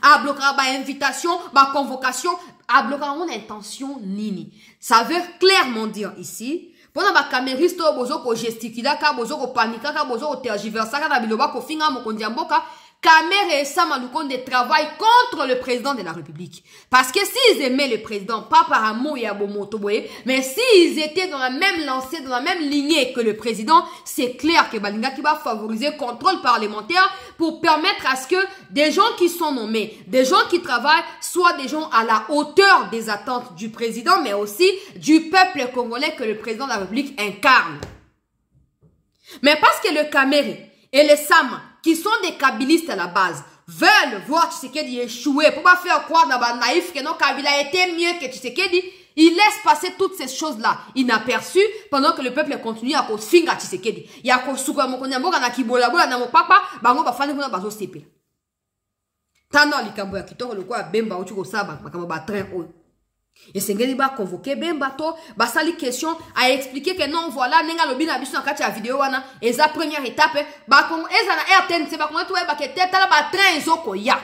à bloquer la invitation, la convocation, à bloquer mon intention nini. Ça veut clairement dire ici. Pendant que les caméristes ont gesticulé, ils ont paniqué, ils ont tergiversé, ils ont fait Kamere et Samaloukonde travaillent contre le président de la République. Parce que s'ils aimaient le président, pas par amour et abomotoboé, mais s'ils étaient dans la même lancée, dans la même lignée que le président, c'est clair que Balinga qui va favoriser le contrôle parlementaire pour permettre à ce que des gens qui sont nommés, des gens qui travaillent, soient des gens à la hauteur des attentes du président, mais aussi du peuple congolais que le président de la République incarne. Mais parce que le Kamere et les Sam, qui sont des kabylistes à la base, veulent voir Tshisekedi échouer pour pas faire croire dans la naïf que non, Kabila était mieux que Tshisekedi. Il laisse passer toutes ces choses-là inaperçues pendant que le peuple continue à finir à Tshisekedi. Il y a qu'on souka mon konyamboka na kibola bola na mon papa, bango ba fani kuna bazo sepe. Tano likambo ya kitoko le quoi Bemba uti ko saba makamba ba train o. Et c'est ngeli ba convoquer Bemba to ba sali question à expliquer que non voilà nenga lobi na biso na kati ya vidéo wana et sa première étape ba comme eza na RTNC ba comment to ba que tete la ba train ezoko ya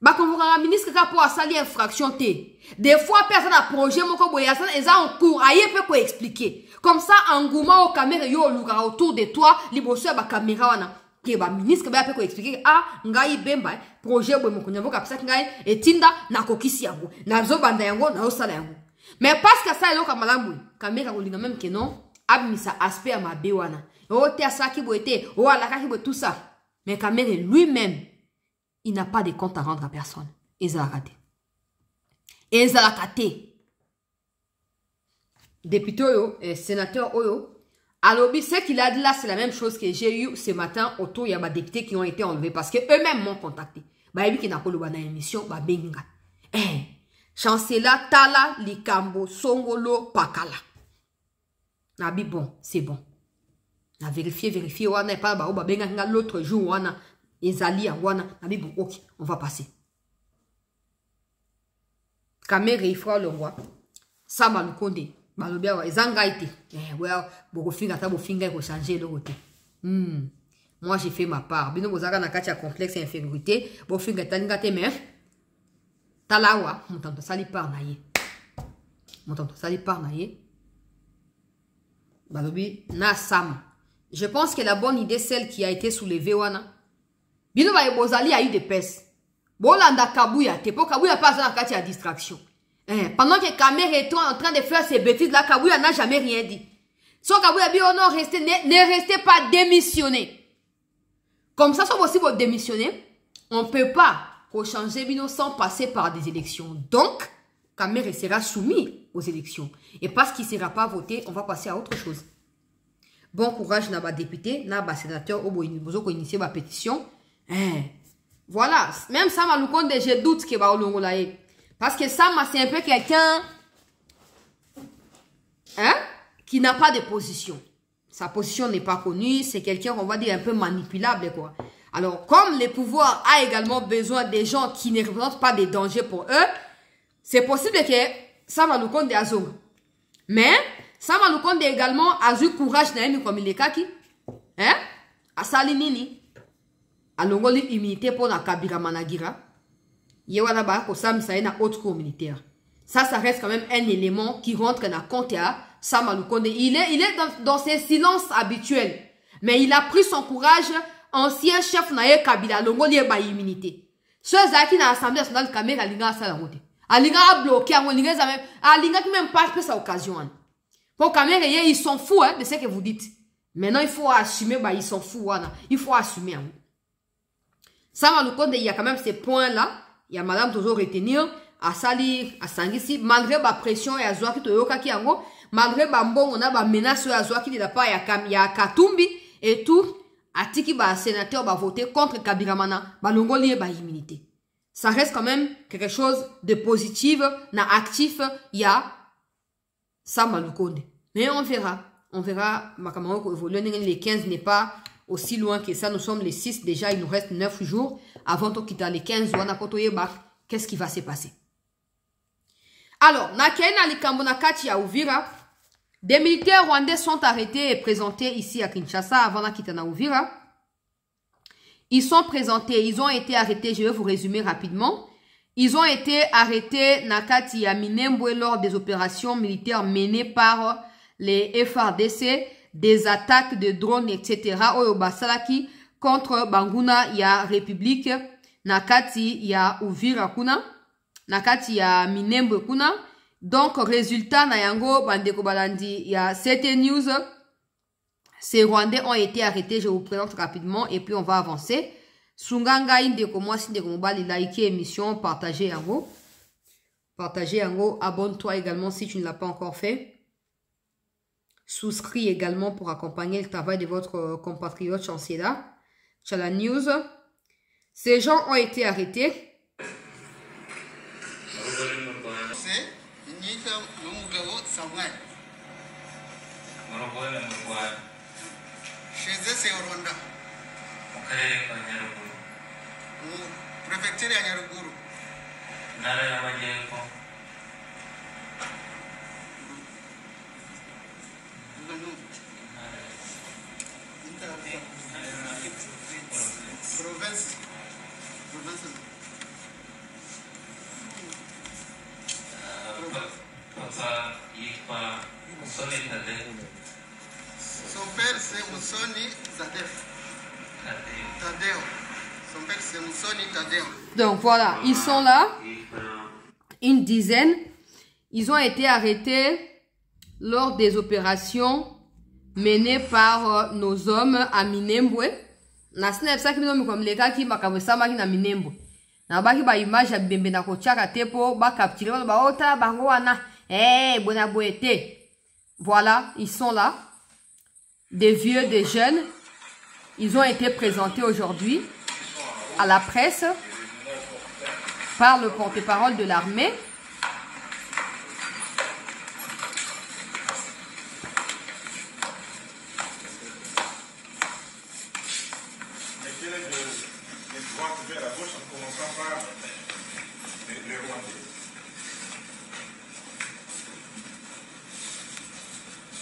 Bah, quand vous avez un ministre qui a pour sali infraction, des fois, personne a projet, mon cobo, et ça en cours, aïe, peut quoi expliquer. Comme ça, en gouma au caméra, yo, luga autour de toi, libosso, ba caméra, wana. Qui ba ministre, ba peut quoi expliquer. Ah, ngai bemba, projet, bo, mon konyango, kapsa, ngai, et tinda, na kokisi yango, na zo banda yango, na osala yango. Mais parce que ça, il y a un caméra, on dit même que non, abmisa aspect à ma béwana. Oh, t'es à ça qui boite, oh, à la qui tout ça. Mais caméra lui-même, il n'a pas de compte à rendre à personne. Et ça l'a raté. Et ça l'a raté. Député Oyo, sénateur Oyo, alors, ce qu'il a dit là, c'est la même chose que j'ai eu ce matin autour. Il y a des députés qui ont été enlevés parce qu'eux-mêmes m'ont contacté. Bah, il y a qui n'a émission, bah, benga. Chancela Tala Likambo Songolo Pakala. Nabi bon, c'est bon. Na vérifié, on n'a pas bah benga l'autre jour, on a Ezali wana, nabi bon, ok, on va passer. Kamere il fera le roi. Sama Lukonde, balobia wa ezanga été. Well, boko finga ta bo finga ko changer de côté. Moi j'ai fait ma part. Bino bozaka na katia complexe infériorité, bo finga talinga te mais talawa, mon tante sali par naye. Mon tante sali par naye. Balobi na sam. Je pense que la bonne idée, celle qui a été soulevée, wana. Bino ba bozali a eu des pèses. Bolanda Kabouya, te po Kabouya pas dans la distraction. Pendant que Kamer est en train de faire ses bêtises, là, Kabouya n'a jamais rien dit. So Kabouya dit, oh non, ne restez pas démissionner. Comme ça, c'est possible de démissionner. On ne peut pas changer Bino sans passer par des élections. Donc, Kamer sera soumis aux élections. Et parce qu'il ne sera pas voté, on va passer à autre chose. Bon courage, n'a pas député, n'a pas sénateur, au bout de initier ma pétition. Voilà, même Sama Lukonde, je doute qu'il va au long là. Parce que Sama, c'est un peu quelqu'un qui n'a pas de position. Sa position n'est pas connue, c'est quelqu'un, on va dire, un peu manipulable, quoi. Alors, comme le pouvoir a également besoin des gens qui ne représentent pas des dangers pour eux, c'est possible que Sama Lukonde a zonga. Mais, Sama Lukonde également a eu courage comme il est kaki. A salinini. A longoli immunité pour la Kabira Managira. Yewana ba ko Sam sa na haute cour militaire. Ça reste quand même un élément qui rentre dans le compte à Sama Lukonde. Il est dans ses silences habituels. Mais il a pris son courage. Ancien chef naye Kabila longoli ba immunité. Ce zaki na assemblée nationale Kamera alinga sa la route. Alinga a bloqué alinga même alinga même pas sa occasion. Pour Kamera ils sont fous de ce que vous dites. Maintenant il faut assumer ils sont fous il faut assumer. Sama Lukonde il y a quand même ces points là, il y a madame toujours retenir à Sali à Sangisi malgré la pression et à Zoaki to yoka ki yango malgré bon on a ba menace à Zoaki de la part il y a Katumbi et tout atiki ba sénateur ba voter contre Kabiramana ba longoli ba immunité. Ça reste quand même quelque chose de positif, na actif, il y a Sama Lukonde. Mais on verra, Makamaro évolue, les 15 n'est pas aussi loin que ça, nous sommes les 6, déjà il nous reste 9 jours avant de quitter les 15 qu'est-ce qui va se passer? Alors, Nakaina Likambonakati à Uvira, des militaires rwandais sont arrêtés et présentés ici à Kinshasa avant de quitter Uvira. Ils sont présentés, ils ont été arrêtés, je vais vous résumer rapidement. Ils ont été arrêtés Nakati à Minembwe lors des opérations militaires menées par les FARDC, des attaques de drones, etc. Oyobasalaki contre Banguna, il y a République, Nakati, il y a Uvira kuna, Nakati, il y a Minembwe kuna. Donc, résultat, Nayango, Bandeko Balandi, il y a CT News. Ces Rwandais ont été arrêtés, je vous présente rapidement et puis on va avancer. Sunganga Indeko, moi, Sindeko Mobali, likez émission, partagez en gros. Partagez en gros, abonne-toi également si tu ne l'as pas encore fait. Souscris également pour accompagner le travail de votre compatriote Chancela. Chala News. Ces gens ont été arrêtés. Chez eux, c'est au Rwanda. Préfecture à Nyaruguru. Province. Moussoni Zadef. Tadeo. Son père c'est Moussoni Tadeo. Donc voilà, ils sont là, une dizaine. Ils ont été arrêtés lors des opérations menées par nos hommes à Minembwe. Na snap ça qui nous comme les gars qui m'a sama na Minembwe. Na baki ba image ya bembe na ko chaka tepo ba capturer ba ota bango wana. Bona boete. Voilà, ils sont là. Des vieux, des jeunes. Ils ont été présentés aujourd'hui à la presse par le porte-parole de l'armée.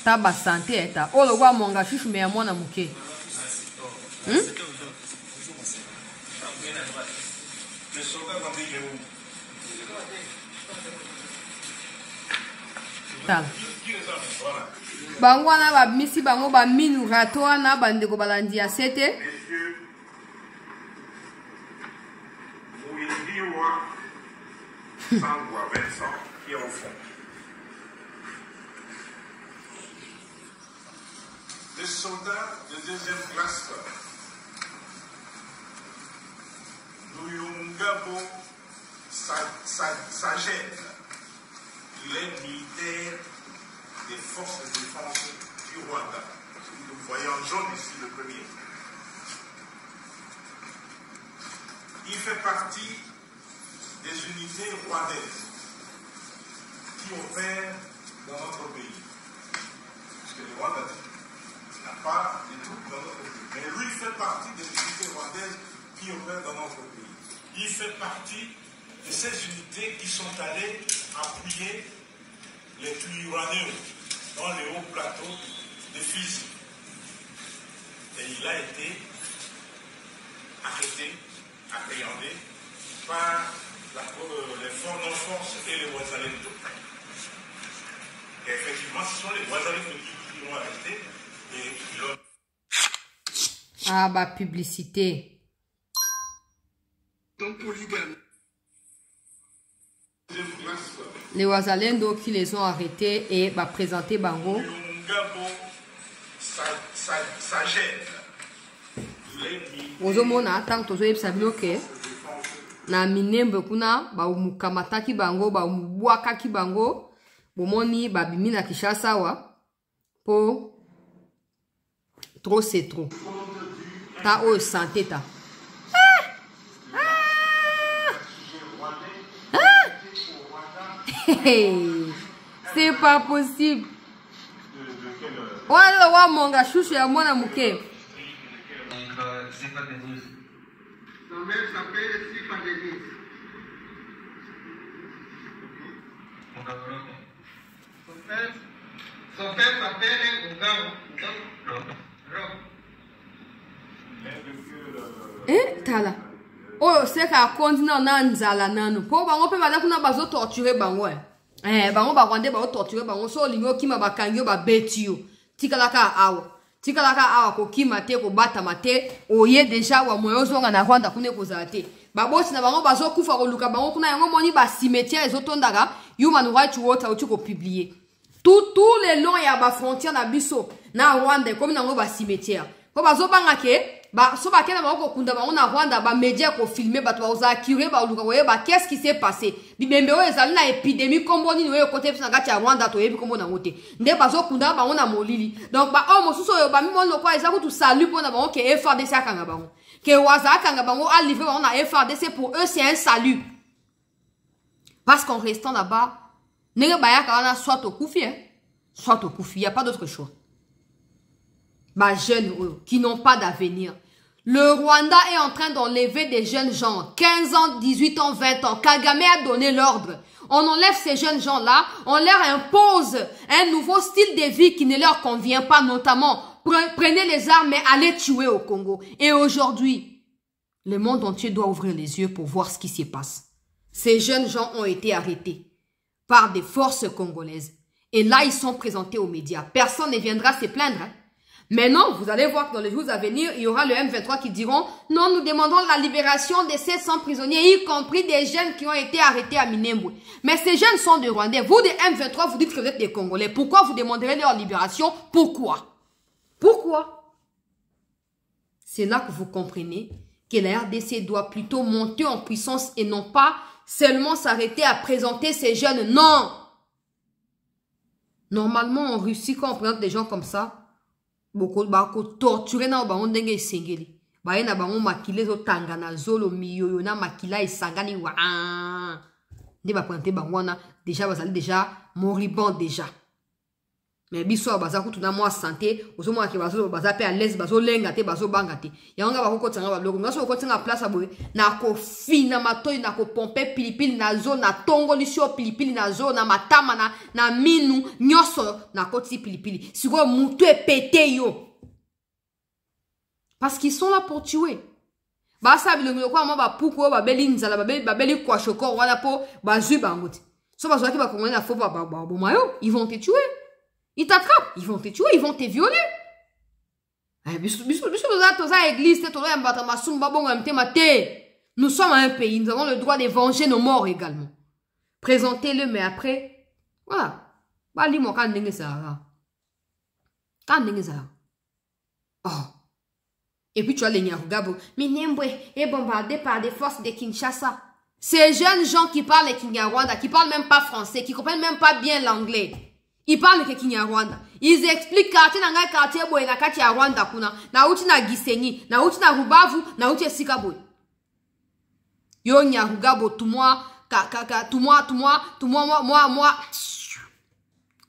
Taba santé eta. Oh le roi monga chouchou me amona muke. Tal. Bango na ba misi bango ba minu rato na bande ko balandi ya sete. Sangwa Vincent qui est au fond. Les soldats de deuxième classe, Luyungabo Saged, il est militaire des forces de défense du Rwanda. Vous voyez en jaune ici le premier. Il fait partie des unités rwandaises qui opèrent dans notre pays. Parce que le Rwanda n'a pas de troupes dans notre pays. Mais lui fait partie des unités rwandaises qui opèrent dans notre pays. Il fait partie de ces unités qui sont allées appuyer les Twirwanéos dans les hauts plateaux de Fizi. Et il a été arrêté, appréhendé par les forces et les Wazalendo. Et effectivement, ce sont les Wazalendo qui l'ont arrêté et qui l'ont... Ah bah publicité. Donc polygame. Les Wazalendo qui les ont arrêtés et bah présenté Bango. Ozomona tant tozo yeb sabino ke na Minembwe kuna ba umukamata ki bango ba umubwaka ki bango bomoni ba bimi na Kinshasa wa po trop c'est trop ta o santé ta c'est pas possible. Wala wa monga chouchou ya mwana muke. C'est pas Denise. Son mère s'appelle Sifa Denise. Son père s'appelle Ongaro. Tala. Oh, c'est qu'à continent nanzala nanu. Po bango pe bala kuna bazo torturer bango. Bango ba rwande ba torturer bango so lingo kima ba kangyo ba betio. Tikalaka awo. Tikalaka awa ko kima te ko bata mate oye deja wa moyo zonga na Rwanda kune ko zate. Ba bosi na bango bazo kufa ko luka bango kuna yango moni ba cimetière ezotondaga Human Rights Watch auti ko publier. Tous les longs ya ba frontière na biso na Rwanda comme nango ba cimetière. Ko bazo banga ke ba so ba kena bango ko kunda bango na Rwanda ba média ko filmer ba to za accuré ba luka ko ba qu'est-ce qui s'est passé? Bibembe o ezali na épidémie kombo ni no côté na gati ya Rwanda to yebi kombo na ngote. Nde bazo kunda bango na molili. Donc ba o mosusu yo ba mi mono kwa eza ko tu salut pona bango ke FARDC akanga bango. Que waza akanga bango a livré bango na FARDC pour eux c'est un salut. Parce qu'en restant là-bas, nenge bayaka wana soit au koufi soit au koufi, il y a pas d'autre choix. Bah jeunes qui n'ont pas d'avenir. Le Rwanda est en train d'enlever des jeunes gens, 15 ans, 18 ans, 20 ans. Kagame a donné l'ordre. On enlève ces jeunes gens-là, on leur impose un nouveau style de vie qui ne leur convient pas, notamment prenez les armes et allez tuer au Congo. Et aujourd'hui, le monde entier doit ouvrir les yeux pour voir ce qui s'y passe. Ces jeunes gens ont été arrêtés par des forces congolaises. Et là, ils sont présentés aux médias. Personne ne viendra se plaindre. Maintenant, vous allez voir que dans les jours à venir, il y aura le M23 qui diront « Non, nous demandons la libération des 700 prisonniers, y compris des jeunes qui ont été arrêtés à Minembwe. » Mais ces jeunes sont des Rwandais. Vous, des M23, vous dites que vous êtes des Congolais. Pourquoi vous demanderez leur libération? Pourquoi? Pourquoi? C'est là que vous comprenez que la RDC doit plutôt monter en puissance et non pas seulement s'arrêter à présenter ces jeunes. Non! Normalement, en Russie, quand on présente des gens comme ça, beaucoup torturé na bango ndenge sengeli ba na bango makile zo tanga na zolo miyoyo na makila isangani wa ndi ba pointer bango na déjà bazali déjà moribond déjà mais biso baza kutuna mo santé ozomo ke bazo baza pe à l'aise bazo lenga te bazo banga te yanga ba ko tsanga ba loko ngaso ko tsinga place aboye na ko fina matoyi na ko pomper pilipili na zo na tongo lisho pilipili na zo na matama na minu nyoso na ko ti pilipili siko mutu e pété yo parce qu'ils sont là pour tuer ba sa bilongo ko ma ba puko ba beli nzala ba beli kwa shoko wala po ba zui bangote so ba zo ki ba ko na fo ba mayo ils vont te tuer. Ils t'attrapent, ils vont te tuer, ils vont te violer. Nous sommes un pays, nous avons le droit de venger nos morts également. Présentez-le, mais après, voilà. Oh. Et puis tu as les Nyarugabo. Minembwe est bombardé par des forces de Kinshasa. Ces jeunes gens qui parlent les Kinyarwanda, qui parlent même pas français, qui comprennent même pas bien l'anglais. Ils parlent que Kinyarwanda. Ils expliquent quartier na quartier boy na kati ya Rwanda kuna. Na uti na Gisenyi, na uti na Rubavu, na uti Sika boy. Yo Nyarugabo moi.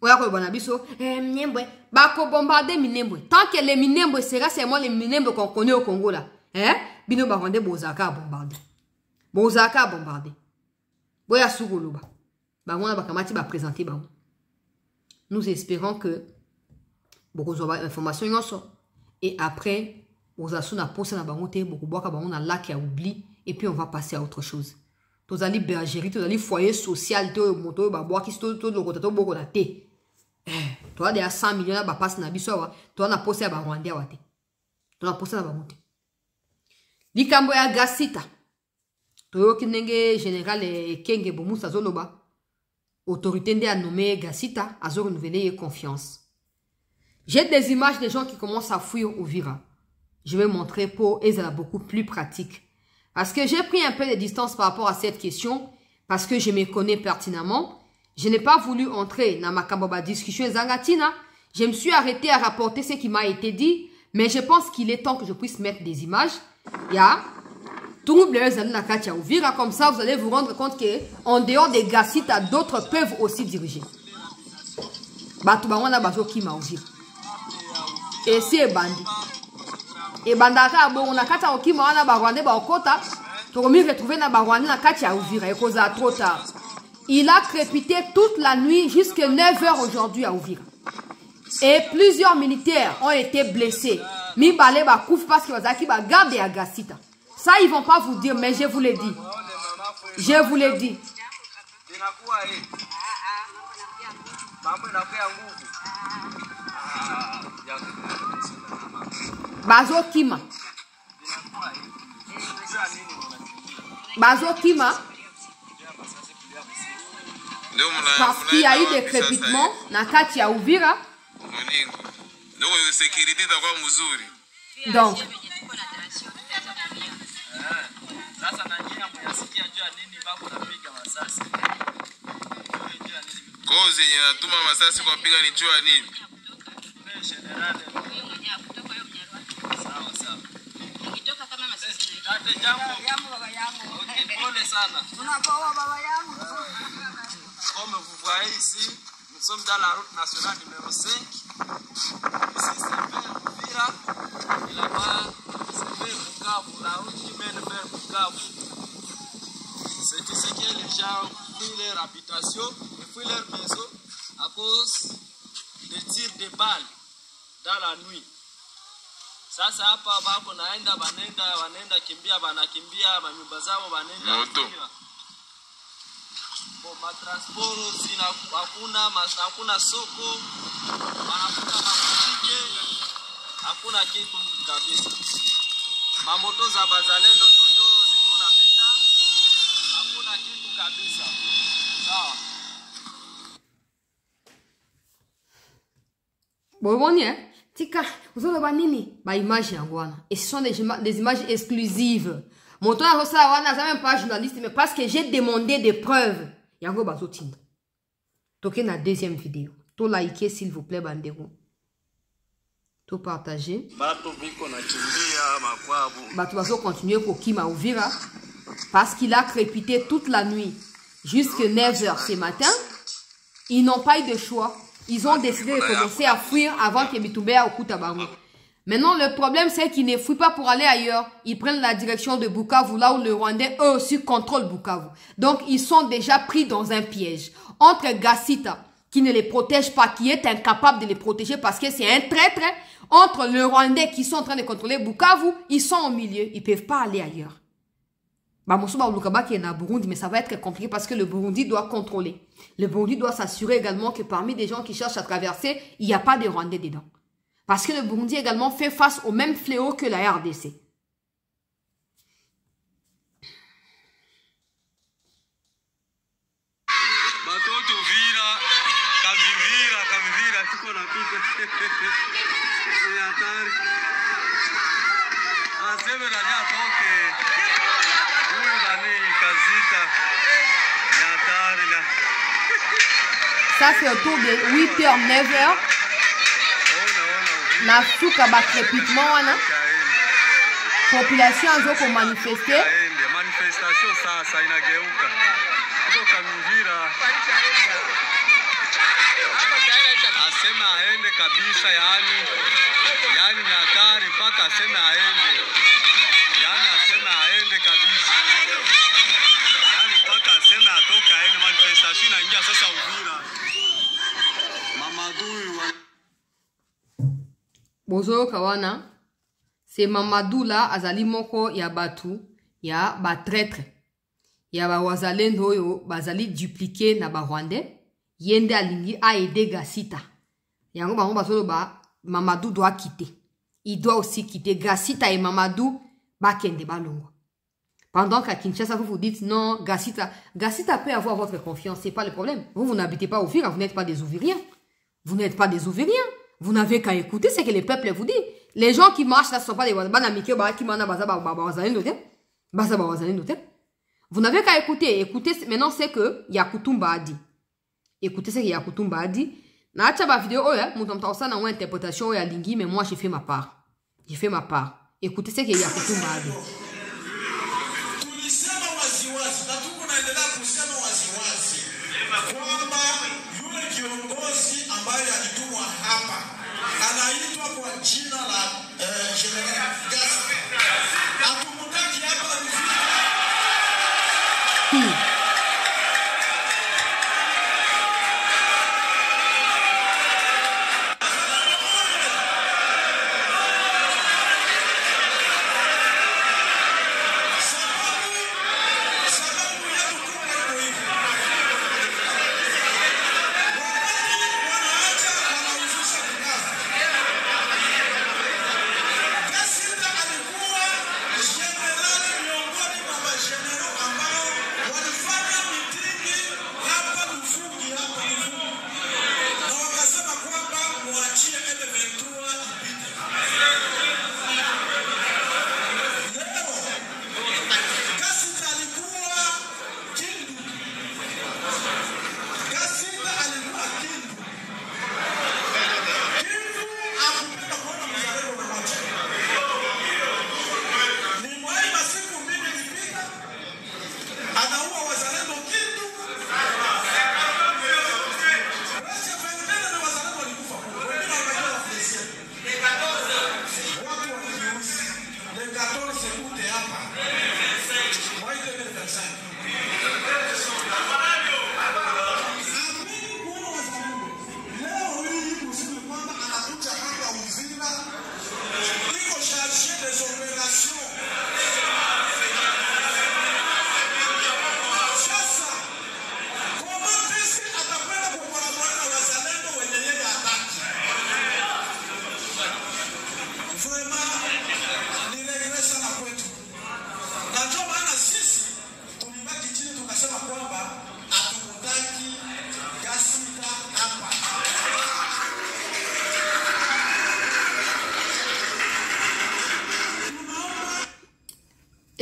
Oya ko bona biso. Minembwe. Bako bombarder Minembwe. Tant que les Minembwe sera seulement les Minembwe qu'on connaît au Congo là. Bino ba rwandais bozaka bombarder. Bozaka bombarder. Boya sugoloba. Ba ngona bakamati ba présenter ba. Nous espérons que beaucoup d'informations et après on a posé na bangote beaucoup boka bango na lac ya oubli et puis on va passer à autre chose. Tous ali bergerie, tous ali foyer social, to moto ba boa ki to le rotato boko na té. Toi de 100 millions ba passe na biso wa, toi na posé ba Rwandais wa té. Toi na posé na bangote. Likambo ya gasita. To ki ndenge général Kenge Bomusa zoloba. Autorité a nommé Gasita a renouvelé confiance. J'ai des images des gens qui commencent à fuir Uvira. Je vais montrer pour Ezra beaucoup plus pratique. Parce que j'ai pris un peu de distance par rapport à cette question, parce que je me connais pertinemment. Je n'ai pas voulu entrer dans ma discussion Zangatina. Je me suis arrêté à rapporter ce qui m'a été dit, mais je pense qu'il est temps que je puisse mettre des images. Comme ça, vous allez vous rendre compte qu'en dehors des Gasita, d'autres peuvent aussi diriger. Et c'est bandi. Et bandaka, on a kata okima, on a barwande bakota. Tokomi retrouvé na barwande na katia Uvira. Et cause à trop tard. Il a crépité toute la nuit jusqu'à 9 h aujourd'hui à Uvira. Et plusieurs militaires ont été blessés. Mi balé ba kouf parce que Wazaki ba garde à Gasita. Ça, ils vont pas vous dire, mais je vous l'ai dit. Je vous l'ai dit. Bazo Kima. Bazo Kima. Parce qu'il y a eu des crépitements dans Katia Uvira. Donc. Kozi yenye natuma masasi kwa piga ni jua nini? Nikitoka kama masasi na tate jambo baba yangu. Okay, pole sana. Tunapoa baba yangu. Comme vous voyez ici, nous sommes dans la route nationale numéro 5. Ici c'est vers Uvira. Et là-bas, c'est vers Bukavu, la route qui mène vers Bukavu. C'est ici que les gens fuient leur habitation, fuient leur maison à cause des tirs de balles dans la nuit. Sasa hapa bako naenda wanaenda kimbia wanakimbia manyumba zao wanaenda kumbia. Kwa matransporo hakuna soko, wanafuta mabutike. hakuna kitu kabisa. Mamoto za bazalendo tu ndio ziko napita, hakuna kitu kabisa. Sawa. Bon, hein? Tika, vous avez nini? Ba image yangoana. Et ce sont des images exclusives. Mon temps à ça, on n'a même pas journaliste, mais parce que j'ai demandé des preuves. Yango bazotinda. Toquez la deuxième vidéo. To liker s'il vous plaît, bandero. To partager. Bato bazo continuer pour Kima Uvira. Parce qu'il a crépité toute la nuit. Jusqu'à 9h ce matin. Ils n'ont pas eu de choix. Ils ont décidé de commencer à fuir avant que Mitumbea okuta bango. Maintenant, le problème, c'est qu'ils ne fuient pas pour aller ailleurs. Ils prennent la direction de Bukavu, là où le Rwandais, eux aussi, contrôlent Bukavu. Donc, ils sont déjà pris dans un piège. Entre Gassita, qui ne les protège pas, qui est incapable de les protéger parce que c'est un traître, entre le Rwandais qui sont en train de contrôler Bukavu, ils sont au milieu. Ils ne peuvent pas aller ailleurs. Qui est dans Burundi, mais ça va être compliqué parce que le Burundi doit contrôler. Le Burundi doit s'assurer également que parmi des gens qui cherchent à traverser, il n'y a pas de Rwandais dedans. Parce que le Burundi également fait face au même fléau que la RDC. Ça c'est autour de 8h, 9h. Na suka ba crépitement wana. Population azo ko manifester. Manifestation ça inageuka. Kutoka Mvira. Asema aende kabisa yani ni hatari mpaka asema aende. Yani asema aende kabisa. Yani mpaka asema atoka aende manifestation inaingia sasa Uvira. Mamadou Bozo kawana, c'est Mamadou là, azali moko ya batu, ya ba traître. Ya ba wazalendo yo, bazali dupliqué na ba Rwandais, yende alingi a aidé Gassita. Yango bango bazolo ba, Mamadou doit quitter. Il doit aussi quitter. Gassita et Mamadou, ba kende balongo. Pendant qu'à Kinshasa, vous dites non, Gassita peut avoir votre confiance, c'est pas le problème. Vous n'habitez pas au Ouvira, vous n'êtes pas des Ouviriens. Vous n'êtes pas des Ouviriens. Vous n'avez qu'à écouter ce que le peuple vous dit. Les gens qui marchent là ne sont pas des Vous n'avez qu'à écouter. Écoutez, maintenant c'est que Yakutumba a dit. Écoutez ce que Yakutumba a dit. Na ba vidéo, na interprétation ya lingi, mais moi j'ai fait ma part. J'ai fait ma part. Écoutez ce que Yakutumba a dit. Anaitwa kwa jina la General Gassita. Atumutaki hapa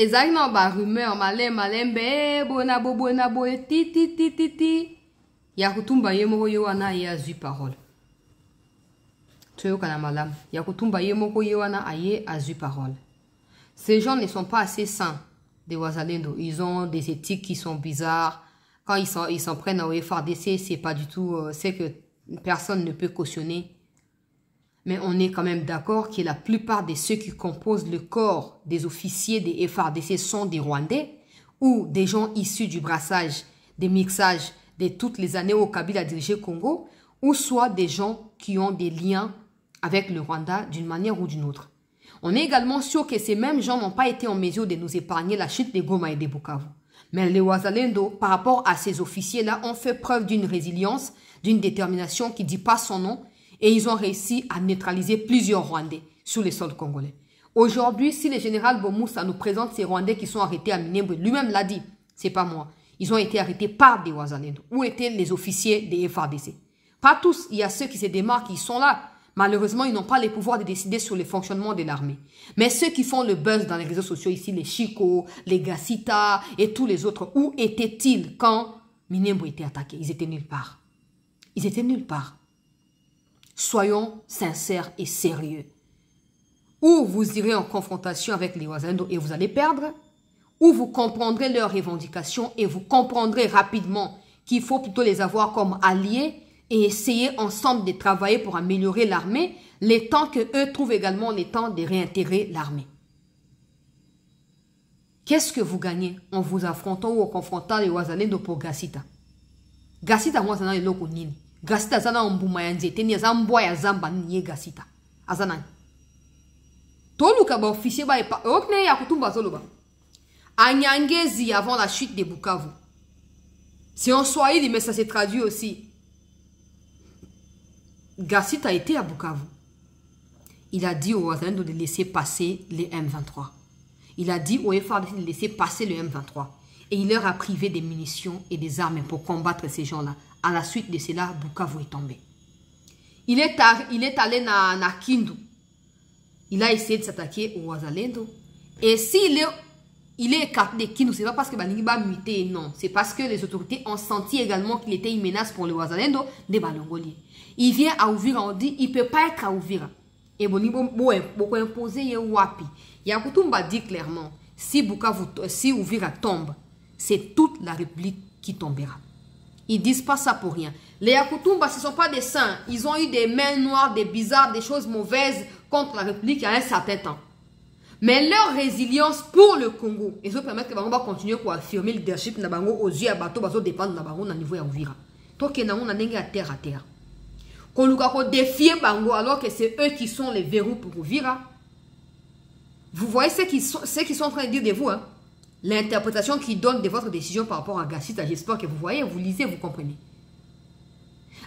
Exactement, bah, rumeur, malembe, bona bo, ti. Yakutumba yemoko yewana ye azu parole. Toyo kana malam. Yakutumba yemoko yewana aye azu parole. Ces gens ne sont pas assez sains, des Wazalendo. Ils ont des éthiques qui sont bizarres. Quand ils s'en prennent au FARDC, c'est pas du tout, c'est que personne ne peut cautionner. Mais on est quand même d'accord que la plupart de ceux qui composent le corps des officiers des FARDC sont des Rwandais ou des gens issus du brassage, des mixages de toutes les années où Kabila a dirigé le Congo, ou soit des gens qui ont des liens avec le Rwanda d'une manière ou d'une autre. On est également sûr que ces mêmes gens n'ont pas été en mesure de nous épargner la chute des Goma et des Bukavu. Mais les Wazalendo, par rapport à ces officiers-là, ont fait preuve d'une résilience, d'une détermination qui ne dit pas son nom, et ils ont réussi à neutraliser plusieurs Rwandais sur les sols congolais. Aujourd'hui, si le général Bomoussa nous présente ces Rwandais qui sont arrêtés à Minembwe, lui-même l'a dit, c'est pas moi. Ils ont été arrêtés par des Wazalendo. Où étaient les officiers des FARDC? Pas tous, il y a ceux qui se démarquent, qui sont là. Malheureusement, ils n'ont pas le pouvoir de décider sur le fonctionnement de l'armée. Mais ceux qui font le buzz dans les réseaux sociaux ici, les Chico, les Gassita et tous les autres, où étaient-ils quand Minembwe était attaqué? Ils étaient nulle part. Ils étaient nulle part. Soyons sincères et sérieux. Ou vous irez en confrontation avec les Wazalendo et vous allez perdre, ou vous comprendrez leurs revendications et vous comprendrez rapidement qu'il faut plutôt les avoir comme alliés et essayer ensemble de travailler pour améliorer l'armée, le temps qu'eux trouvent également le temps de réintégrer l'armée. Qu'est-ce que vous gagnez en vous affrontant ou en confrontant les Wazalendo pour Gassita? Gassita, moi, c'est un loko nini. Gassita, c'est un mbuma ya nzete, ni azambwa ya zamba ni Gassita. Azana. Toluka ba officier ba epa. Okne ya kutumba zoloba. À Nyangezi avant la chute de Bukavu. C'est en Swahili, mais ça s'est traduit aussi. Gassita a été à Bukavu. Il a dit aux Wazalendo de laisser passer les M23. Il a dit aux FARDC de laisser passer le M23. Et il leur a privé des munitions et des armes pour combattre ces gens-là. À la suite de cela, Bukavu est tombé. Il est allé à Kindu. Il a essayé de s'attaquer aux Wazalendo. Et s'il est écarté de Kindu, ce n'est pas parce que Balingi va muter, non. C'est parce que les autorités ont senti également qu'il était une menace pour les Wazalendo des Balongoliers. Il vient à Uvira, on dit, il ne peut pas être à Uvira. Et beaucoup imposé Wapi. Yakutumba dit clairement, si Uvira tombe, c'est toute la République qui tombera. Ils ne disent pas ça pour rien. Les Yakutumba, ce ne sont pas des saints. Ils ont eu des mains noires, des bizarres, des choses mauvaises contre la République il y a un certain temps. Mais leur résilience pour le Congo, ils vont permettre que va continuer à affirmer le leadership aux yeux à bateau, ils dépendre de niveau à Uvira. Donc, ils ont à terre à terre. Qu'on nous défier Bango alors que c'est eux qui sont les verrous pour Uvira. Vous voyez ce qu'ils sont en train de dire de vous, hein? L'interprétation qu'ils donnent de votre décision par rapport à Gassita, j'espère que vous voyez, vous lisez, vous comprenez.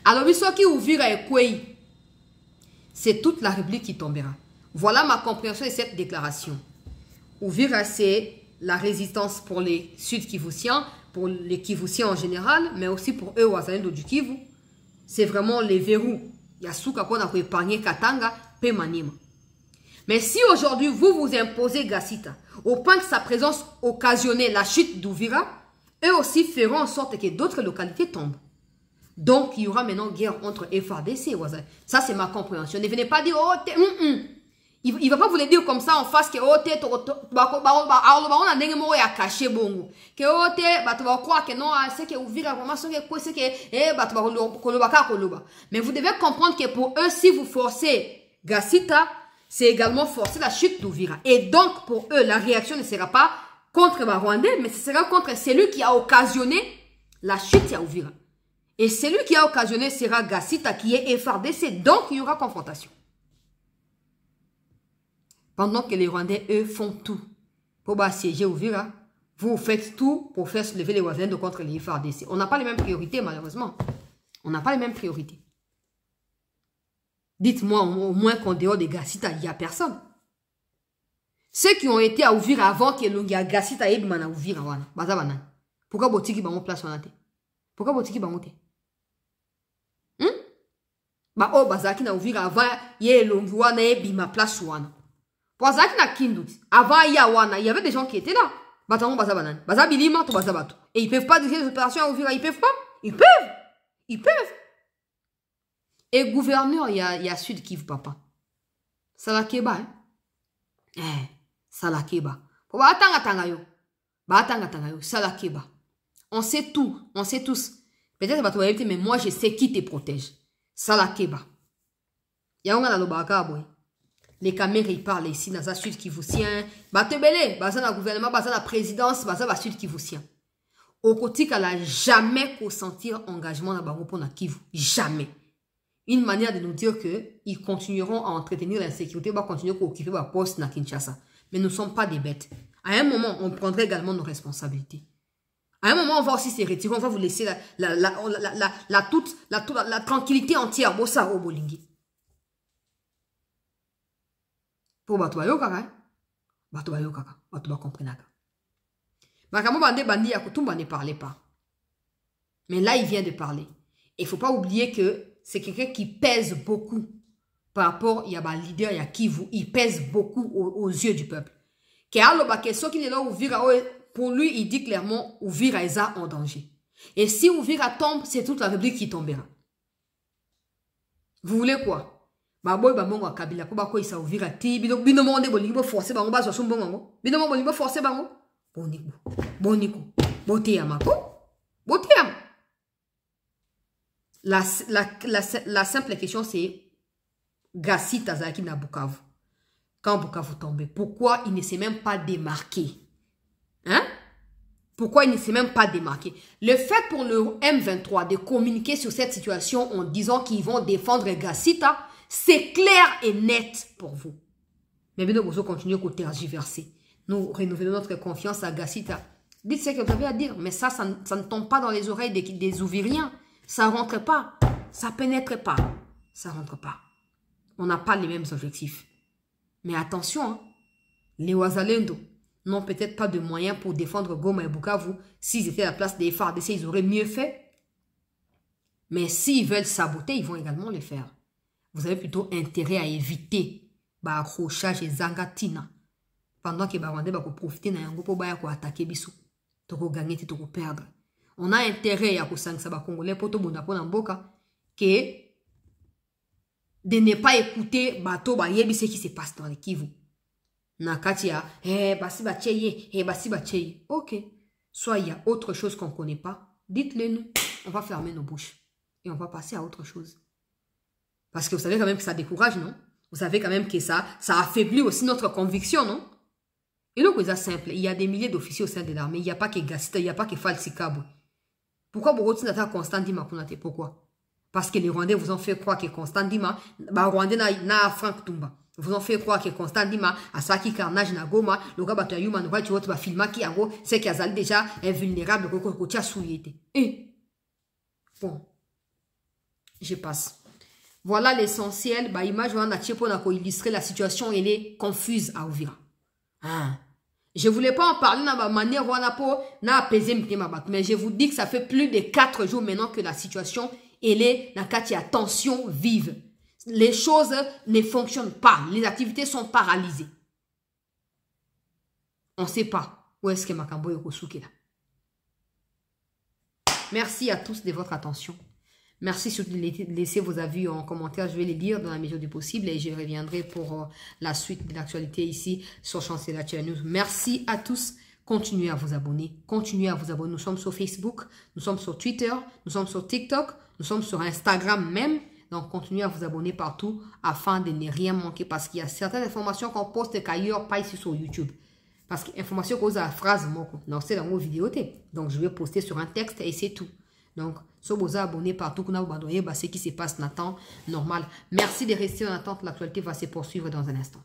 Alors, ce qui Uvira et Kwei, c'est toute la République qui tombera. Voilà ma compréhension de cette déclaration. Uvira, c'est la résistance pour les Sud-Kivusiens, pour les Kivusiens en général, mais aussi pour eux, Wazalendo du Kivu. C'est vraiment les verrous. Yasuka qu'on a épargné Katanga, Pemanima. Mais si aujourd'hui, vous imposez Gassita, au point que sa présence occasionnait la chute d'Uvira, eux aussi feront en sorte que d'autres localités tombent. Donc, il y aura maintenant guerre entre FARDC et Wazalendo. Ça, c'est ma compréhension. Ne venez pas dire, oh, il ne va pas vous le dire comme ça en face que, oh, on a des caché bongo. Que, oh, tu vas croire que non, c'est que Uvira, vraiment, c'est que, mais vous devez comprendre que pour eux, si vous forcez Gassita, c'est également forcer la chute d'Uvira. Et donc, pour eux, la réaction ne sera pas contre les Rwandais, mais ce sera contre celui qui a occasionné la chute à Uvira. Et celui qui a occasionné sera Gassita, qui est FARDC. Donc, il y aura confrontation. Pendant que les Rwandais, eux, font tout pour assiéger Uvira, vous faites tout pour faire se lever les Wazalendo contre les FARDC. On n'a pas les mêmes priorités, malheureusement. On n'a pas les mêmes priorités. Dites-moi au moins qu'en dehors de Gassita, il n'y a personne. Ceux qui ont été à Uvira avant que l'on a Gassita et à Uvira, pourquoi Botiki va en place en athée? Pourquoi Botiki va monter? Bah, oh, Bazaki na Uvira avant, yé l'onguana et bima place wana. Pour ça qu'il y a Kindut. Avant Yawana, il y avait des gens qui étaient là. Batango Baza Banane. Baza Bilima, tout Baza Bato. Et ils peuvent pas dire des opérations à Ouvira. Ils peuvent pas. Ils peuvent. Ils peuvent. Et gouverneur, il y a Sud Kivu, papa. Salakeba, hein? Salakeba. Pour Batanga yo. Batanga yo. Salakeba. On sait tout. On sait tous. Peut-être que tu vas mais moi, je sais qui te protège. Salakeba. Il y a un lobaka, boy. Les caméras, ils parlent ici, dans la Sud Kivusien. Batebele, dans le gouvernement, dans la présidence, dans la Sud Kivusien. Au côté qu'elle n'a jamais consentir engagement dans le pour Kivu. Jamais. Une manière de nous dire qu'ils continueront à entretenir l'insécurité, va continuer à occuper leur poste dans Kinshasa. Mais nous ne sommes pas des bêtes. À un moment, on prendrait également nos responsabilités. À un moment, on va aussi se retirer, on va vous laisser la tranquillité entière. Bossa au Bolingi. Pour Batuayo Kaka. Batuayo Kaka. Batuba comprenaka. Makamo Bande Bandi Yakutumba ne parlait pas. Mais là, il vient de parler. Et il ne faut pas oublier que c'est quelqu'un qui pèse beaucoup par rapport, il y a un leader, il y a Kivu, il pèse beaucoup aux yeux du peuple. Pour lui, il dit clairement, Ouvira est en danger. Et si Ouvira tombe, c'est toute la République qui tombera. Vous voulez quoi? Baboy Bamongo Kabila, pour quoi il s'est Ouvira Tibi, Binomonde Bolingo forcé, Bango Bazo Sumbongo, Binomonde Bolingo forcé, Bango, Boniko, Boniko, Botéamako, Botéam. La simple question, c'est Gassi Tazaki na Bukavu. Quand Bukavu tombait, pourquoi il ne s'est même pas démarqué? Hein? Pourquoi il ne s'est même pas démarqué? Le fait pour le M23 de communiquer sur cette situation en disant qu'ils vont défendre Gassita, c'est clair et net pour vous. Mais bien, nous continuons à tergiverser. Nous renouvelons notre confiance à Gassita. Dites ce que vous avez à dire, mais ça ne tombe pas dans les oreilles des Ouviriens. Ça ne rentre pas. Ça ne pénètre pas. Ça ne rentre pas. On n'a pas les mêmes objectifs. Mais attention, hein, les Ouazalendo n'ont peut-être pas de moyens pour défendre Goma et Bukavu. S'ils étaient à la place des FARDC, ils auraient mieux fait. Mais s'ils veulent saboter, ils vont également le faire. Vous avez plutôt intérêt à éviter accrochage et zangatina. Pendant que Barwandais va profiter d'un groupe pour attaquer Bissou. Pour gagner, pour perdre. On a intérêt à que Congolais pour tout le monde que de ne pas écouter bateau ce qui se passe dans les Kivu. Nakatia, basi bacheye. Ok. Soit il y a autre chose qu'on ne connaît pas, dites-le nous. On va fermer nos bouches et on va passer à autre chose. Parce que vous savez quand même que ça décourage, non? Vous savez quand même que ça affaiblit aussi notre conviction, non? Et donc, c'est simple. Il y a des milliers d'officiers au sein de l'armée. Il n'y a pas que Gassita, il n'y a pas que Falsikabou. Pourquoi Boroti n'attaque Constant Dima Kunate? Pourquoi? Parce que les Rwandais vous ont fait croire que Constant Dima, Rwandais n'a Frank Tumba. Vous ont fait croire que Constant Dima, Asaki Carnage na Goma, le gars battu à Human Rights, tu vas filmer qui en gros, c'est qu'Azal déjà est vulnérable, que souillé. Et bon, je passe. Voilà l'essentiel. Bah, image, on a pour illustrer la situation, elle est confuse à Ouvira. Ah. Je ne voulais pas en parler dans ma manière, mais je vous dis que ça fait plus de 4 jours maintenant que la situation, elle est dans la tension vive. Les choses ne fonctionnent pas. Les activités sont paralysées. On ne sait pas où est-ce que Makambo est là. Merci à tous de votre attention. Merci surtout de laisser vos avis en commentaire. Je vais les lire dans la mesure du possible et je reviendrai pour la suite de l'actualité ici sur Chancela News. Merci à tous. Continuez à vous abonner. Continuez à vous abonner. Nous sommes sur Facebook, nous sommes sur Twitter, nous sommes sur TikTok, nous sommes sur Instagram même. Donc, continuez à vous abonner partout afin de ne rien manquer parce qu'il y a certaines informations qu'on poste qu'ailleurs, pas ici sur YouTube. Parce que l'information cause la phrase, c'est dans vos vidéos. Donc, je vais poster sur un texte et c'est tout. Donc, soyez vous abonnés partout, que vous abonnez, ce qui se passe dans le temps normal. Merci de rester en attente. L'actualité va se poursuivre dans un instant.